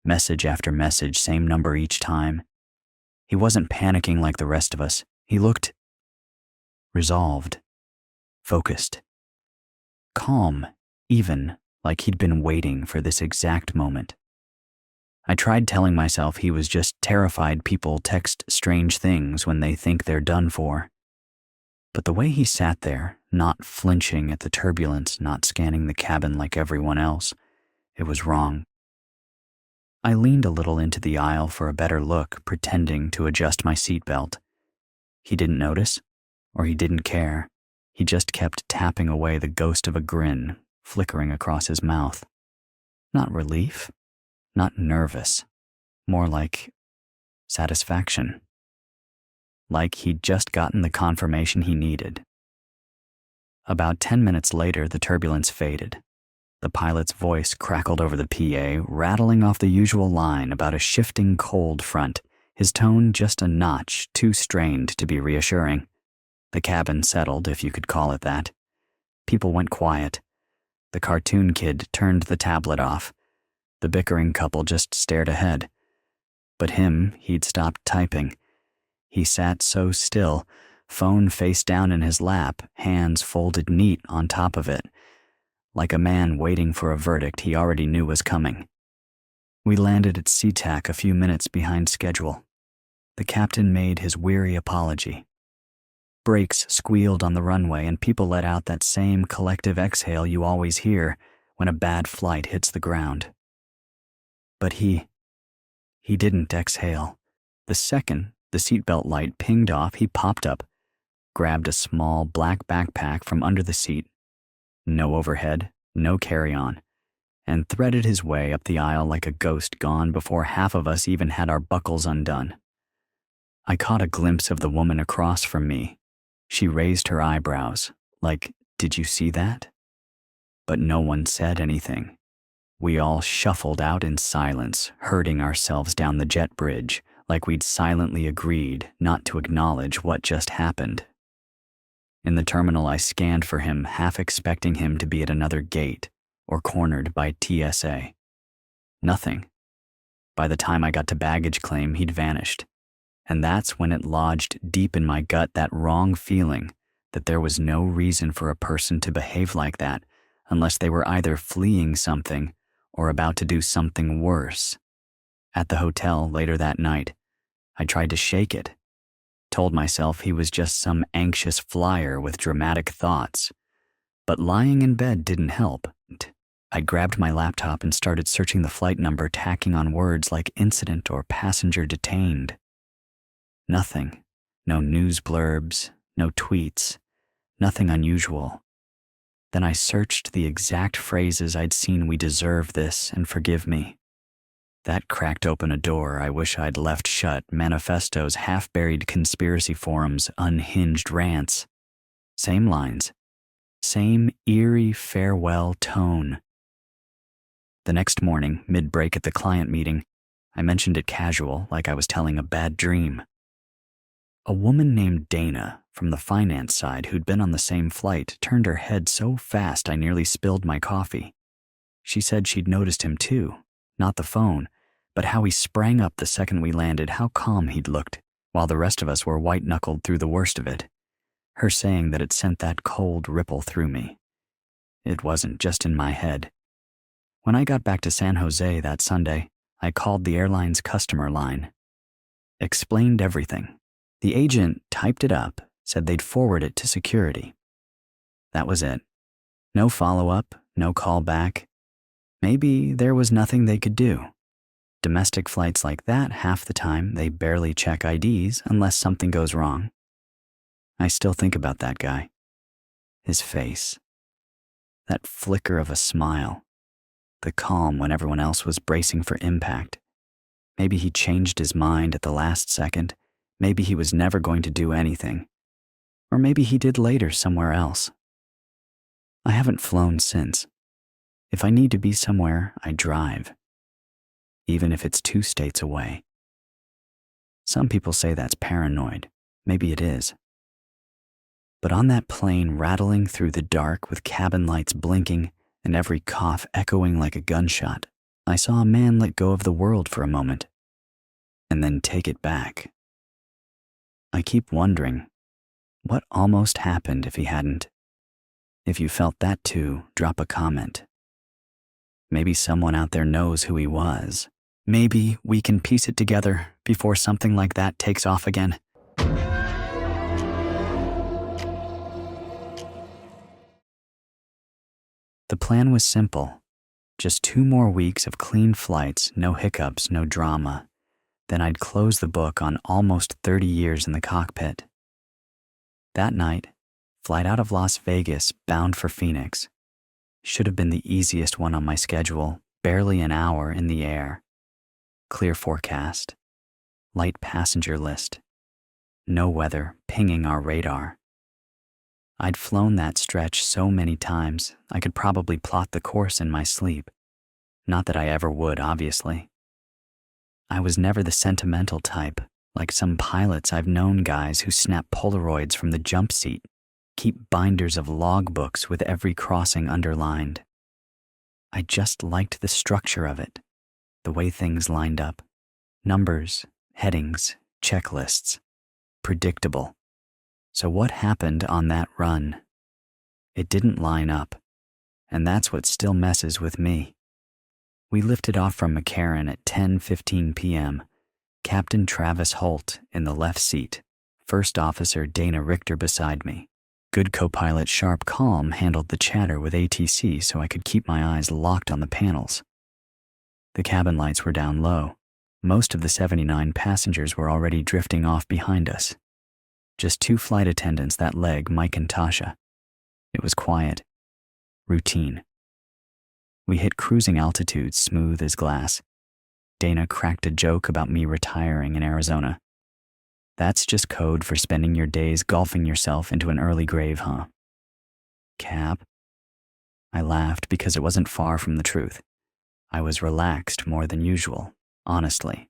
Message after message, same number each time. He wasn't panicking like the rest of us. He looked resolved, focused, calm, even like he'd been waiting for this exact moment. I tried telling myself he was just terrified people text strange things when they think they're done for. But the way he sat there, not flinching at the turbulence, not scanning the cabin like everyone else, it was wrong. I leaned a little into the aisle for a better look, pretending to adjust my seatbelt. He didn't notice, or he didn't care. He just kept tapping away the ghost of a grin, flickering across his mouth. Not relief, not nervous, more like satisfaction. Like he'd just gotten the confirmation he needed. About 10 minutes later, the turbulence faded. The pilot's voice crackled over the PA, rattling off the usual line about a shifting cold front, his tone just a notch too strained to be reassuring. The cabin settled, if you could call it that. People went quiet. The cartoon kid turned the tablet off. The bickering couple just stared ahead. But him, he'd stopped typing. He sat so still, phone face down in his lap, hands folded neat on top of it, like a man waiting for a verdict he already knew was coming. We landed at SeaTac a few minutes behind schedule. The captain made his weary apology. Brakes squealed on the runway and people let out that same collective exhale you always hear when a bad flight hits the ground. But he didn't exhale. The second the seatbelt light pinged off, he popped up, grabbed a small black backpack from under the seat, no overhead, no carry-on, and threaded his way up the aisle like a ghost gone before half of us even had our buckles undone. I caught a glimpse of the woman across from me. She raised her eyebrows, like, "Did you see that?" But no one said anything. We all shuffled out in silence, herding ourselves down the jet bridge, like we'd silently agreed not to acknowledge what just happened. In the terminal, I scanned for him, half expecting him to be at another gate or cornered by TSA. Nothing. By the time I got to baggage claim, he'd vanished. And that's when it lodged deep in my gut that wrong feeling that there was no reason for a person to behave like that unless they were either fleeing something or about to do something worse. At the hotel later that night, I tried to shake it, told myself he was just some anxious flyer with dramatic thoughts. But lying in bed didn't help. I grabbed my laptop and started searching the flight number, tacking on words like incident or passenger detained. Nothing. No news blurbs, no tweets, nothing unusual. Then I searched the exact phrases I'd seen "we deserve this" and "forgive me." That cracked open a door I wish I'd left shut, manifestos, half-buried conspiracy forums, unhinged rants. Same lines. Same eerie farewell tone. The next morning, mid-break at the client meeting, I mentioned it casual, like I was telling a bad dream. A woman named Dana from the finance side who'd been on the same flight turned her head so fast I nearly spilled my coffee. She said she'd noticed him too, not the phone, but how he sprang up the second we landed, how calm he'd looked, while the rest of us were white-knuckled through the worst of it. Her saying that it sent that cold ripple through me. It wasn't just in my head. When I got back to San Jose that Sunday, I called the airline's customer line. Explained everything. The agent typed it up, said they'd forward it to security. That was it. No follow-up, no call back. Maybe there was nothing they could do. Domestic flights like that, half the time, they barely check IDs unless something goes wrong. I still think about that guy. His face. That flicker of a smile. The calm when everyone else was bracing for impact. Maybe he changed his mind at the last second. Maybe he was never going to do anything. Or maybe he did later somewhere else. I haven't flown since. If I need to be somewhere, I drive. Even if it's 2 states away. Some people say that's paranoid. Maybe it is. But on that plane rattling through the dark with cabin lights blinking and every cough echoing like a gunshot, I saw a man let go of the world for a moment and then take it back. I keep wondering, what almost happened if he hadn't? If you felt that too, drop a comment. Maybe someone out there knows who he was. Maybe we can piece it together before something like that takes off again. The plan was simple. Just 2 more weeks of clean flights, no hiccups, no drama. Then I'd close the book on almost 30 years in the cockpit. That night, flight out of Las Vegas, bound for Phoenix. Should have been the easiest one on my schedule, barely an hour in the air. Clear forecast. Light passenger list. No weather pinging our radar. I'd flown that stretch so many times, I could probably plot the course in my sleep. Not that I ever would, obviously. I was never the sentimental type, like some pilots I've known, guys who snap Polaroids from the jump seat, keep binders of logbooks with every crossing underlined. I just liked the structure of it, the way things lined up. Numbers, headings, checklists. Predictable. So what happened on that run? It didn't line up, and that's what still messes with me. We lifted off from McCarran at 10:15 p.m. Captain Travis Holt in the left seat, First Officer Dana Richter beside me. Good co-pilot Sharp Calm handled the chatter with ATC so I could keep my eyes locked on the panels. The cabin lights were down low. Most of the 79 passengers were already drifting off behind us. Just 2 flight attendants that leg, Mike and Tasha. It was quiet. Routine. We hit cruising altitude smooth as glass. Dana cracked a joke about me retiring in Arizona. That's just code for spending your days golfing yourself into an early grave, huh? Cap? I laughed because it wasn't far from the truth. I was relaxed more than usual, honestly.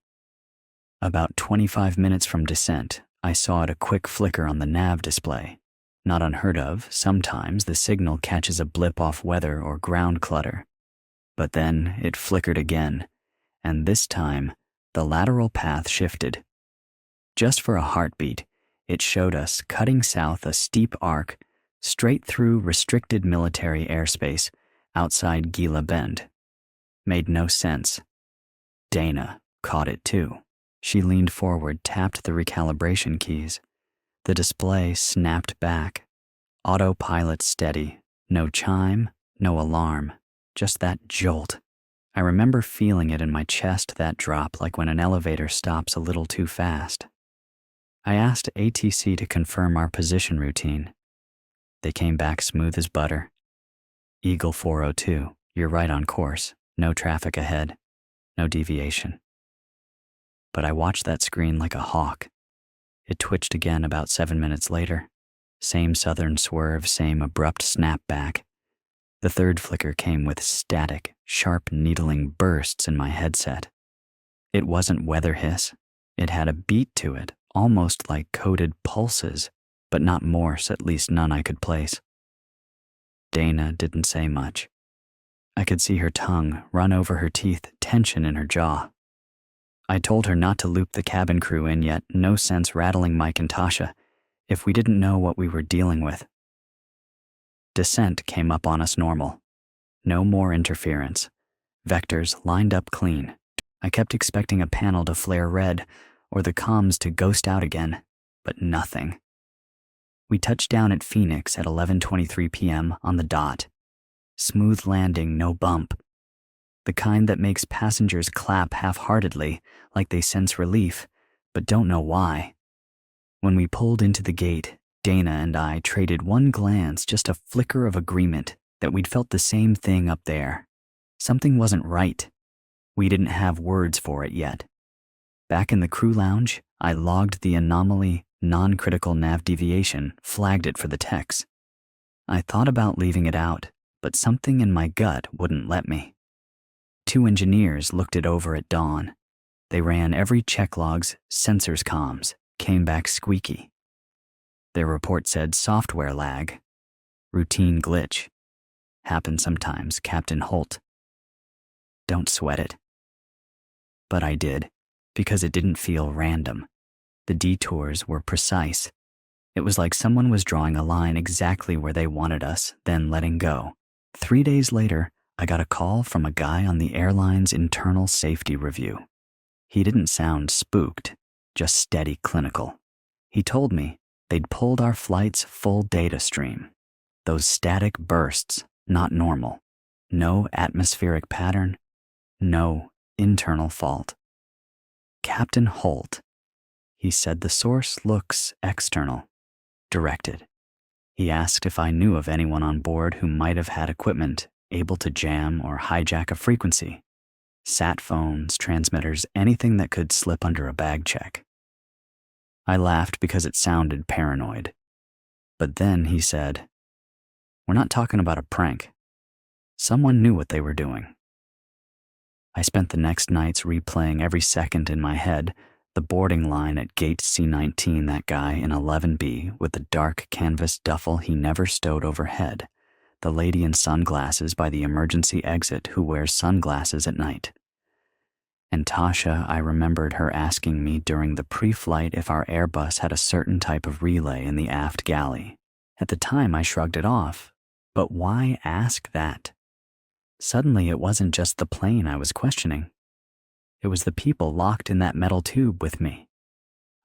About 25 minutes from descent, I saw it a quick flicker on the nav display. Not unheard of, sometimes the signal catches a blip off weather or ground clutter. But then it flickered again, and this time, the lateral path shifted. Just for a heartbeat, it showed us cutting south a steep arc straight through restricted military airspace outside Gila Bend. Made no sense. Dana caught it too. She leaned forward, tapped the recalibration keys. The display snapped back. Autopilot steady. No chime, no alarm. Just that jolt. I remember feeling it in my chest, that drop, like when an elevator stops a little too fast. I asked ATC to confirm our position routine. They came back smooth as butter. Eagle 402, you're right on course. No traffic ahead. No deviation. But I watched that screen like a hawk. It twitched again about 7 minutes later. Same southern swerve, same abrupt snap back. The third flicker came with static, sharp needling bursts in my headset. It wasn't weather hiss. It had a beat to it, almost like coded pulses, but not Morse, at least none I could place. Dana didn't say much. I could see her tongue run over her teeth, tension in her jaw. I told her not to loop the cabin crew in yet, no sense rattling Mike and Tasha if we didn't know what we were dealing with. Descent came up on us normal. No more interference. Vectors lined up clean. I kept expecting a panel to flare red or the comms to ghost out again, but nothing. We touched down at Phoenix at 11:23 p.m. on the dot. Smooth landing, no bump. The kind that makes passengers clap half-heartedly, like they sense relief, but don't know why. When we pulled into the gate, Dana and I traded one glance, just a flicker of agreement that we'd felt the same thing up there. Something wasn't right. We didn't have words for it yet. Back in the crew lounge, I logged the anomaly, non-critical nav deviation, flagged it for the techs. I thought about leaving it out, but something in my gut wouldn't let me. 2 engineers looked it over at dawn. They ran every check log's sensors comms, came back squeaky. Their report said software lag. Routine glitch. Happens sometimes, Captain Holt. Don't sweat it. But I did, because it didn't feel random. The detours were precise. It was like someone was drawing a line exactly where they wanted us, then letting go. 3 days later, I got a call from a guy on the airline's internal safety review. He didn't sound spooked, just steady clinical. He told me they'd pulled our flight's full data stream. Those static bursts, not normal. No atmospheric pattern, no internal fault. Captain Holt. He said the source looks external, directed. He asked if I knew of anyone on board who might have had equipment able to jam or hijack a frequency. Sat phones, transmitters, anything that could slip under a bag check. I laughed because it sounded paranoid. But then he said, "We're not talking about a prank. Someone knew what they were doing." I spent the next nights replaying every second in my head, the boarding line at gate C19, that guy in 11B with the dark canvas duffel he never stowed overhead, the lady in sunglasses by the emergency exit who wears sunglasses at night. And Tasha, I remembered her asking me during the pre-flight if our Airbus had a certain type of relay in the aft galley. At the time, I shrugged it off. But why ask that? Suddenly, it wasn't just the plane I was questioning. It was the people locked in that metal tube with me.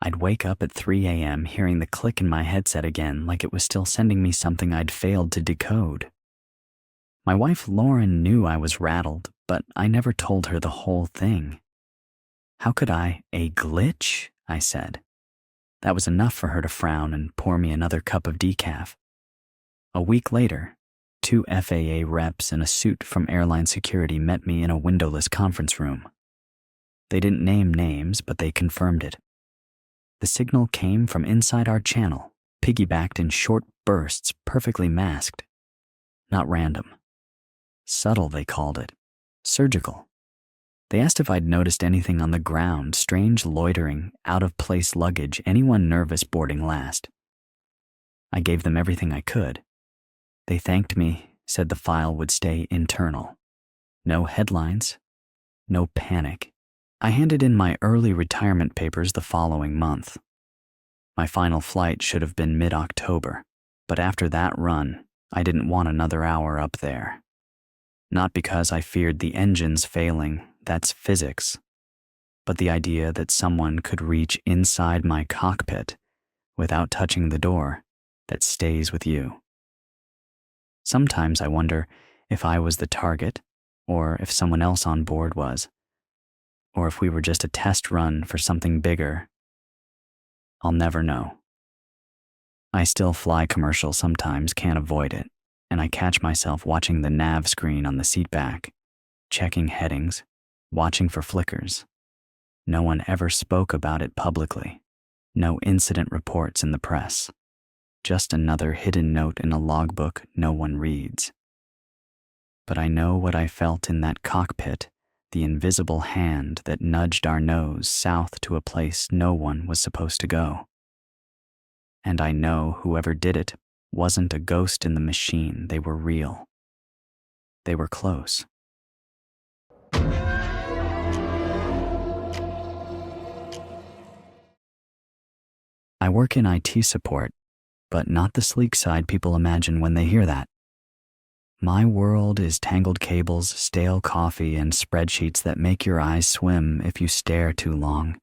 I'd wake up at 3 a.m. hearing the click in my headset again, like it was still sending me something I'd failed to decode. My wife Lauren knew I was rattled, but I never told her the whole thing. How could I? A glitch? I said. That was enough for her to frown and pour me another cup of decaf. A week later, 2 FAA reps in a suit from airline security met me in a windowless conference room. They didn't name names, but they confirmed it. The signal came from inside our channel, piggybacked in short bursts, perfectly masked. Not random. Subtle, they called it. Surgical. They asked if I'd noticed anything on the ground, strange loitering, out-of-place luggage, anyone nervous boarding last. I gave them everything I could. They thanked me, said the file would stay internal. No headlines, no panic. I handed in my early retirement papers the following month. My final flight should have been mid-October, but after that run, I didn't want another hour up there. Not because I feared the engines failing, that's physics, but the idea that someone could reach inside my cockpit without touching the door that stays with you. Sometimes I wonder if I was the target, or if someone else on board was, or if we were just a test run for something bigger. I'll never know. I still fly commercial sometimes, can't avoid it, and I catch myself watching the nav screen on the seat back, checking headings, watching for flickers. No one ever spoke about it publicly. No incident reports in the press. Just another hidden note in a logbook no one reads. But I know what I felt in that cockpit, the invisible hand that nudged our nose south to a place no one was supposed to go. And I know whoever did it wasn't a ghost in the machine, they were real. They were close. I work in IT support, but not the sleek side people imagine when they hear that. My world is tangled cables, stale coffee, and spreadsheets that make your eyes swim if you stare too long.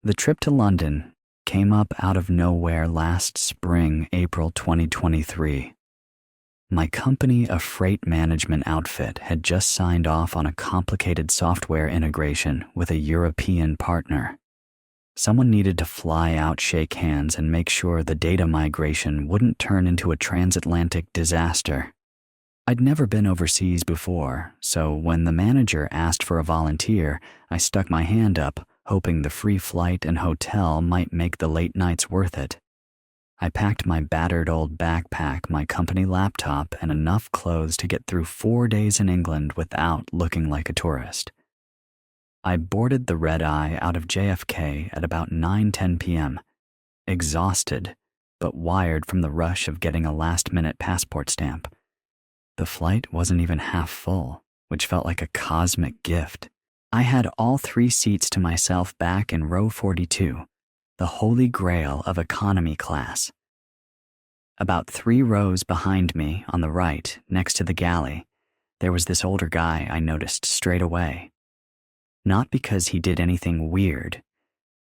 The trip to London came up out of nowhere last spring, April 2023. My company, a freight management outfit, had just signed off on a complicated software integration with a European partner. Someone needed to fly out, shake hands, and make sure the data migration wouldn't turn into a transatlantic disaster. I'd never been overseas before, so when the manager asked for a volunteer, I stuck my hand up, hoping the free flight and hotel might make the late nights worth it. I packed my battered old backpack, my company laptop, and enough clothes to get through 4 days in England without looking like a tourist. I boarded the red-eye out of JFK at about 9:10 p.m., exhausted, but wired from the rush of getting a last-minute passport stamp. The flight wasn't even half full, which felt like a cosmic gift. I had all 3 seats to myself back in row 42, the holy grail of economy class. About 3 rows behind me, on the right, next to the galley, there was this older guy I noticed straight away. Not because he did anything weird,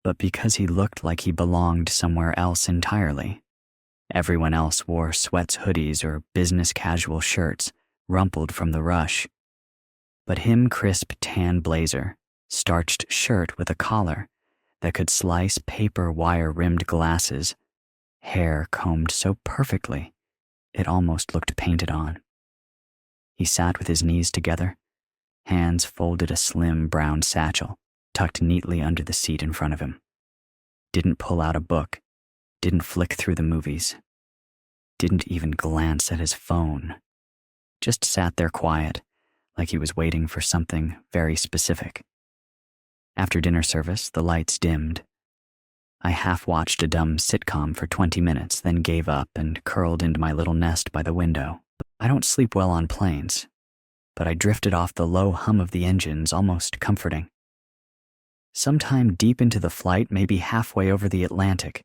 but because he looked like he belonged somewhere else entirely. Everyone else wore sweats, hoodies, or business casual shirts, rumpled from the rush. But him, crisp tan blazer, starched shirt with a collar that could slice paper wire-rimmed glasses, hair combed so perfectly it almost looked painted on. He sat with his knees together, hands folded a slim brown satchel tucked neatly under the seat in front of him. Didn't pull out a book, didn't flick through the movies, didn't even glance at his phone. Just sat there quiet, like he was waiting for something very specific. After dinner service, the lights dimmed. I half-watched a dumb sitcom for 20 minutes, then gave up and curled into my little nest by the window. I don't sleep well on planes, but I drifted off the low hum of the engines, almost comforting. Sometime deep into the flight, maybe halfway over the Atlantic,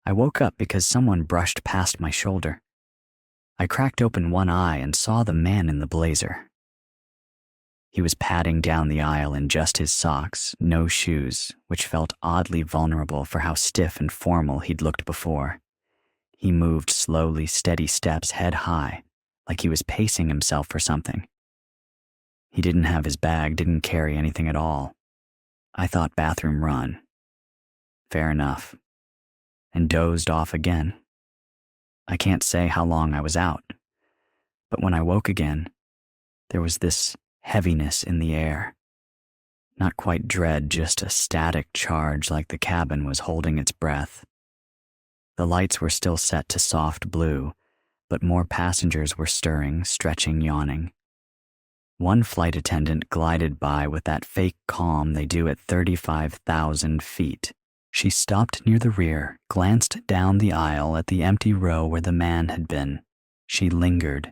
I woke up because someone brushed past my shoulder. I cracked open one eye and saw the man in the blazer. He was padding down the aisle in just his socks, no shoes, which felt oddly vulnerable for how stiff and formal he'd looked before. He moved slowly, steady steps, head high, like he was pacing himself for something. He didn't have his bag, didn't carry anything at all. I thought bathroom run. Fair enough. And dozed off again. I can't say how long I was out, but when I woke again, there was this heaviness in the air. Not quite dread, just a static charge like the cabin was holding its breath. The lights were still set to soft blue, but more passengers were stirring, stretching, yawning. One flight attendant glided by with that fake calm they do at 35,000 feet. She stopped near the rear, glanced down the aisle at the empty row where the man had been. She lingered.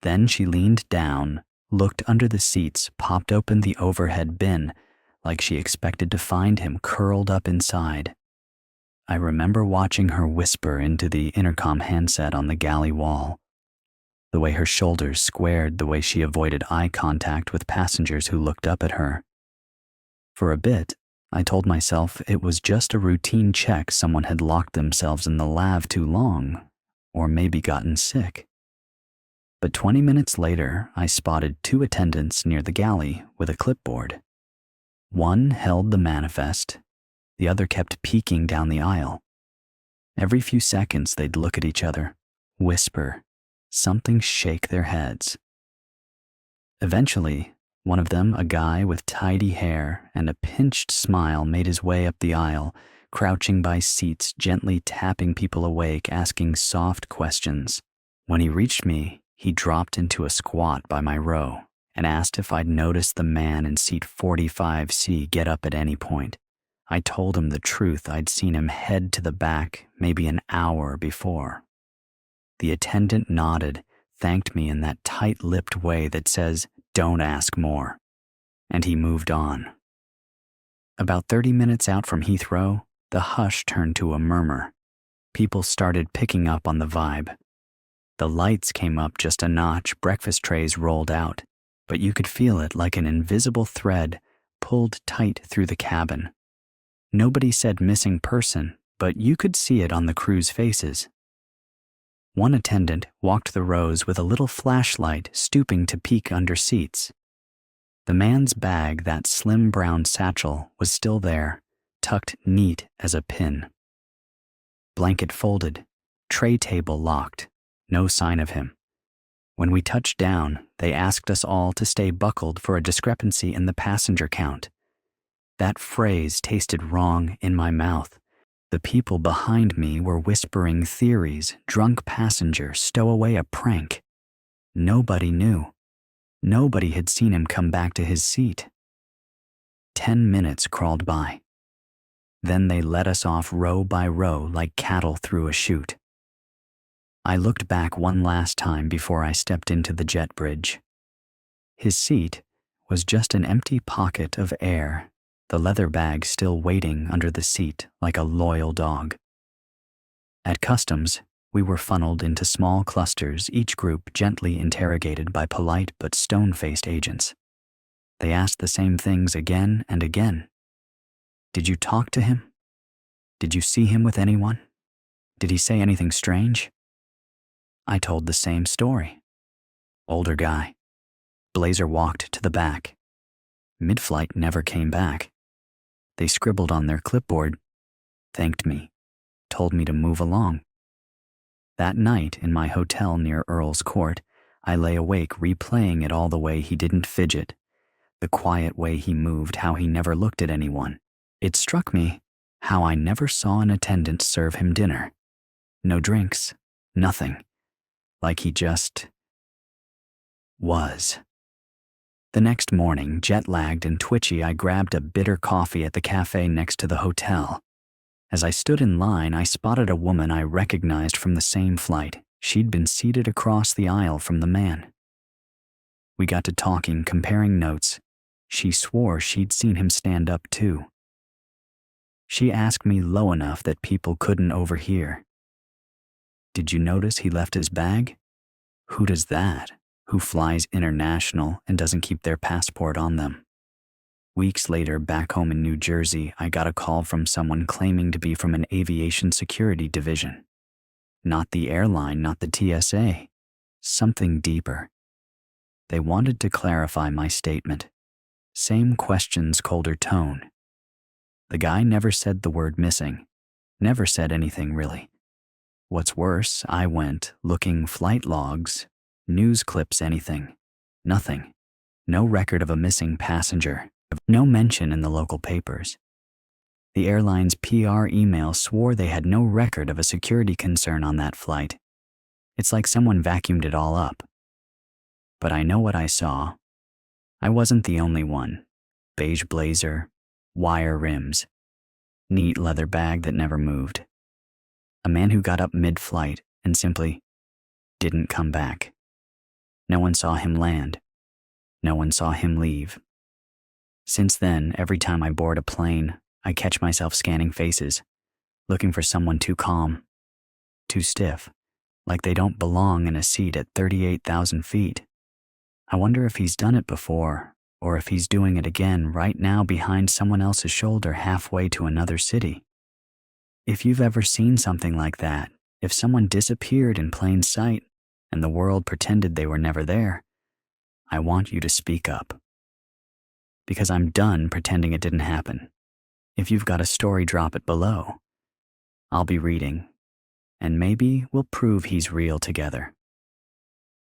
Then she leaned down, looked under the seats, popped open the overhead bin, like she expected to find him curled up inside. I remember watching her whisper into the intercom handset on the galley wall. The way her shoulders squared, the way she avoided eye contact with passengers who looked up at her. For a bit, I told myself it was just a routine check someone had locked themselves in the lav too long, or maybe gotten sick. But 20 minutes later, I spotted two attendants near the galley with a clipboard. One held the manifest, the other kept peeking down the aisle. Every few seconds they'd look at each other, whisper, something, shake their heads. Eventually, one of them, a guy with tidy hair and a pinched smile, made his way up the aisle, crouching by seats, gently tapping people awake, asking soft questions. When he reached me, he dropped into a squat by my row and asked if I'd noticed the man in seat 45C get up at any point. I told him the truth. I'd seen him head to the back maybe an hour before. The attendant nodded, thanked me in that tight-lipped way that says, "Don't ask more," and he moved on. About 30 minutes out from Heathrow, the hush turned to a murmur. People started picking up on the vibe. The lights came up just a notch, breakfast trays rolled out, but you could feel it like an invisible thread pulled tight through the cabin. Nobody said missing person, but you could see it on the crew's faces. One attendant walked the rows with a little flashlight, stooping to peek under seats. The man's bag, that slim brown satchel, was still there, tucked neat as a pin. Blanket folded, tray table locked, no sign of him. When we touched down, they asked us all to stay buckled for a discrepancy in the passenger count. That phrase tasted wrong in my mouth. The people behind me were whispering theories, drunk passenger, stow away a prank. Nobody knew. Nobody had seen him come back to his seat. 10 minutes crawled by. Then they let us off row by row like cattle through a chute. I looked back one last time before I stepped into the jet bridge. His seat was just an empty pocket of air, the leather bag still waiting under the seat like a loyal dog. At customs, we were funneled into small clusters, each group gently interrogated by polite but stone-faced agents. They asked the same things again and again. Did you talk to him? Did you see him with anyone? Did he say anything strange? I told the same story. Older guy. Blazer walked to the back. Mid-flight never came back. They scribbled on their clipboard, thanked me, told me to move along. That night in my hotel near Earl's Court, I lay awake replaying it all, the way he didn't fidget, the quiet way he moved, how he never looked at anyone. It struck me how I never saw an attendant serve him dinner. No drinks, nothing. Like he just was. The next morning, jet-lagged and twitchy, I grabbed a bitter coffee at the cafe next to the hotel. As I stood in line, I spotted a woman I recognized from the same flight. She'd been seated across the aisle from the man. We got to talking, comparing notes. She swore she'd seen him stand up too. She asked me low enough that people couldn't overhear. Did you notice he left his bag? Who does that? Who flies international and doesn't keep their passport on them? Weeks later, back home in New Jersey, I got a call from someone claiming to be from an aviation security division. Not the airline, not the TSA. Something deeper. They wanted to clarify my statement. Same questions, colder tone. The guy never said the word missing. Never said anything really. What's worse, I went looking flight logs, news clips, anything. Nothing. No record of a missing passenger. No mention in the local papers. The airline's PR email swore they had no record of a security concern on that flight. It's like someone vacuumed it all up. But I know what I saw, I wasn't the only one. Beige blazer, wire rims, neat leather bag that never moved. A man who got up mid-flight and simply didn't come back. No one saw him land. No one saw him leave. Since then, every time I board a plane, I catch myself scanning faces, looking for someone too calm, too stiff, like they don't belong in a seat at 38,000 feet. I wonder if he's done it before, or if he's doing it again right now behind someone else's shoulder halfway to another city. If you've ever seen something like that, if someone disappeared in plain sight and the world pretended they were never there, I want you to speak up. Because I'm done pretending it didn't happen. If you've got a story, drop it below. I'll be reading, and maybe we'll prove he's real together.